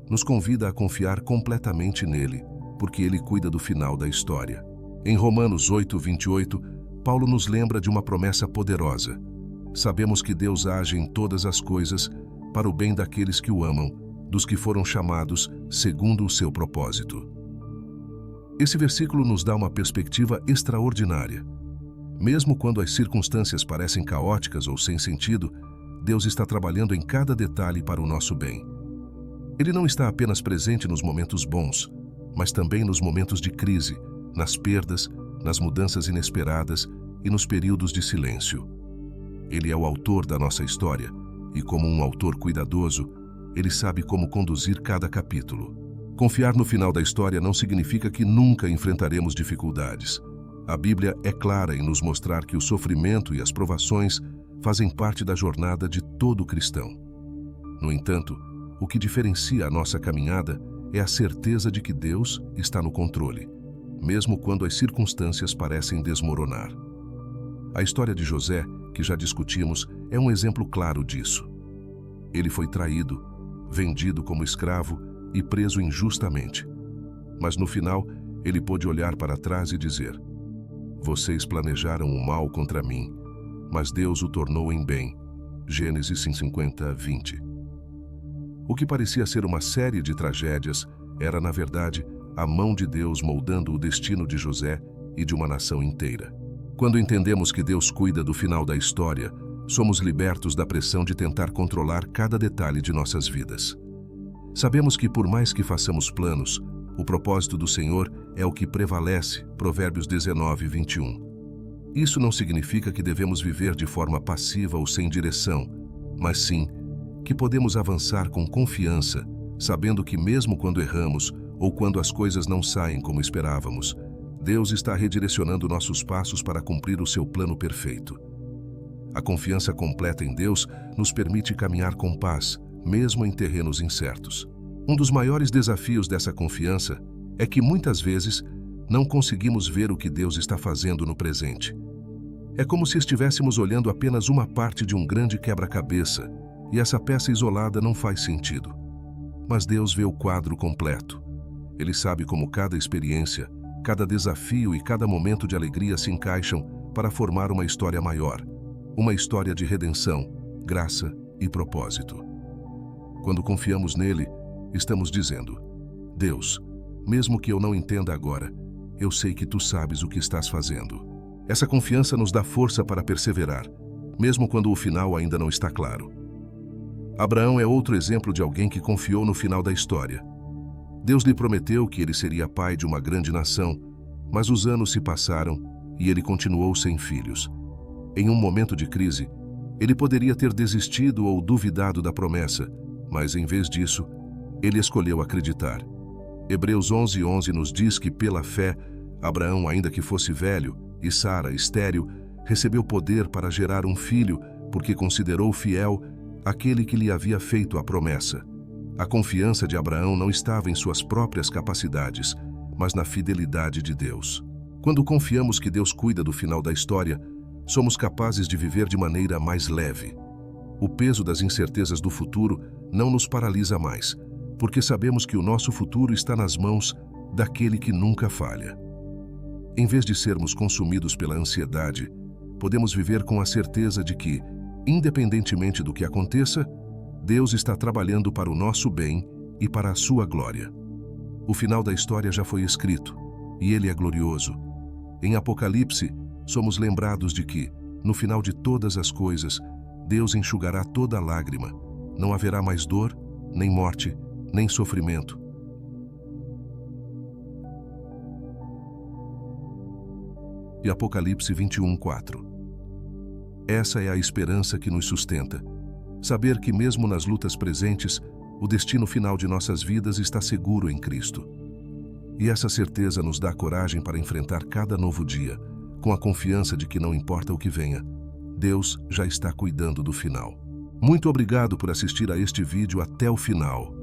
[SPEAKER 1] nos convida a confiar completamente nele, porque ele cuida do final da história. Em Romanos 8:28, Paulo nos lembra de uma promessa poderosa. Sabemos que Deus age em todas as coisas para o bem daqueles que o amam, dos que foram chamados segundo o seu propósito. Esse versículo nos dá uma perspectiva extraordinária. Mesmo quando as circunstâncias parecem caóticas ou sem sentido, Deus está trabalhando em cada detalhe para o nosso bem. Ele não está apenas presente nos momentos bons, mas também nos momentos de crise, nas perdas, nas mudanças inesperadas e nos períodos de silêncio. Ele é o autor da nossa história e, como um autor cuidadoso, ele sabe como conduzir cada capítulo. Confiar no final da história não significa que nunca enfrentaremos dificuldades. A Bíblia é clara em nos mostrar que o sofrimento e as provações fazem parte da jornada de todo cristão. No entanto, o que diferencia a nossa caminhada é a certeza de que Deus está no controle, mesmo quando as circunstâncias parecem desmoronar. A história de José, que já discutimos, é um exemplo claro disso. Ele foi traído, vendido como escravo e preso injustamente. Mas no final, ele pôde olhar para trás e dizer: "Vocês planejaram o mal contra mim, mas Deus o tornou em bem." Gênesis 50:20. O que parecia ser uma série de tragédias era, na verdade, a mão de Deus moldando o destino de José e de uma nação inteira. Quando entendemos que Deus cuida do final da história, somos libertos da pressão de tentar controlar cada detalhe de nossas vidas. Sabemos que, por mais que façamos planos, o propósito do Senhor é o que prevalece. Provérbios 19:21. Isso não significa que devemos viver de forma passiva ou sem direção, mas sim que podemos avançar com confiança, sabendo que mesmo quando erramos ou quando as coisas não saem como esperávamos, Deus está redirecionando nossos passos para cumprir o seu plano perfeito. A confiança completa em Deus nos permite caminhar com paz, mesmo em terrenos incertos. Um dos maiores desafios dessa confiança é que muitas vezes não conseguimos ver o que Deus está fazendo no presente. É como se estivéssemos olhando apenas uma parte de um grande quebra-cabeça, e essa peça isolada não faz sentido. Mas Deus vê o quadro completo. Ele sabe como cada experiência, cada desafio e cada momento de alegria se encaixam para formar uma história maior, uma história de redenção, graça e propósito. Quando confiamos nele, estamos dizendo: Deus, mesmo que eu não entenda agora, eu sei que tu sabes o que estás fazendo. Essa confiança nos dá força para perseverar, mesmo quando o final ainda não está claro. Abraão é outro exemplo de alguém que confiou no final da história. Deus lhe prometeu que ele seria pai de uma grande nação, Mas os anos se passaram e ele continuou sem filhos. Em um momento de crise, ele poderia ter desistido ou duvidado da promessa, mas em vez disso, ele escolheu acreditar. Hebreus 11:11 nos diz que, pela fé, Abraão, ainda que fosse velho, e Sara, estéril, recebeu poder para gerar um filho, porque considerou fiel aquele que lhe havia feito a promessa. A confiança de Abraão não estava em suas próprias capacidades, mas na fidelidade de Deus. Quando confiamos que Deus cuida do final da história, somos capazes de viver de maneira mais leve. O peso das incertezas do futuro não nos paralisa mais, porque sabemos que o nosso futuro está nas mãos daquele que nunca falha. Em vez de sermos consumidos pela ansiedade, podemos viver com a certeza de que, independentemente do que aconteça, Deus está trabalhando para o nosso bem e para a sua glória. O final da história já foi escrito, e ele é glorioso. Em Apocalipse, somos lembrados de que, no final de todas as coisas, Deus enxugará toda lágrima. Não haverá mais dor, nem morte, nem sofrimento. E Apocalipse 21:4. Essa é a esperança que nos sustenta. Saber que mesmo nas lutas presentes, o destino final de nossas vidas está seguro em Cristo. E essa certeza nos dá coragem para enfrentar cada novo dia, com a confiança de que não importa o que venha, Deus já está cuidando do final. Muito obrigado por assistir a este vídeo até o final.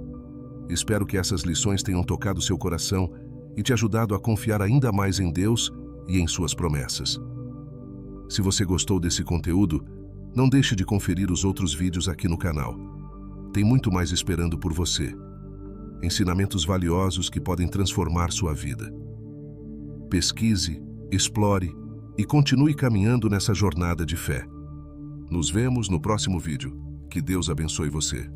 [SPEAKER 1] Espero que essas lições tenham tocado seu coração e te ajudado a confiar ainda mais em Deus e em suas promessas. Se você gostou desse conteúdo, não deixe de conferir os outros vídeos aqui no canal. Tem muito mais esperando por você. Ensinamentos valiosos que podem transformar sua vida. Pesquise, explore e continue caminhando nessa jornada de fé. Nos vemos no próximo vídeo. Que Deus abençoe você.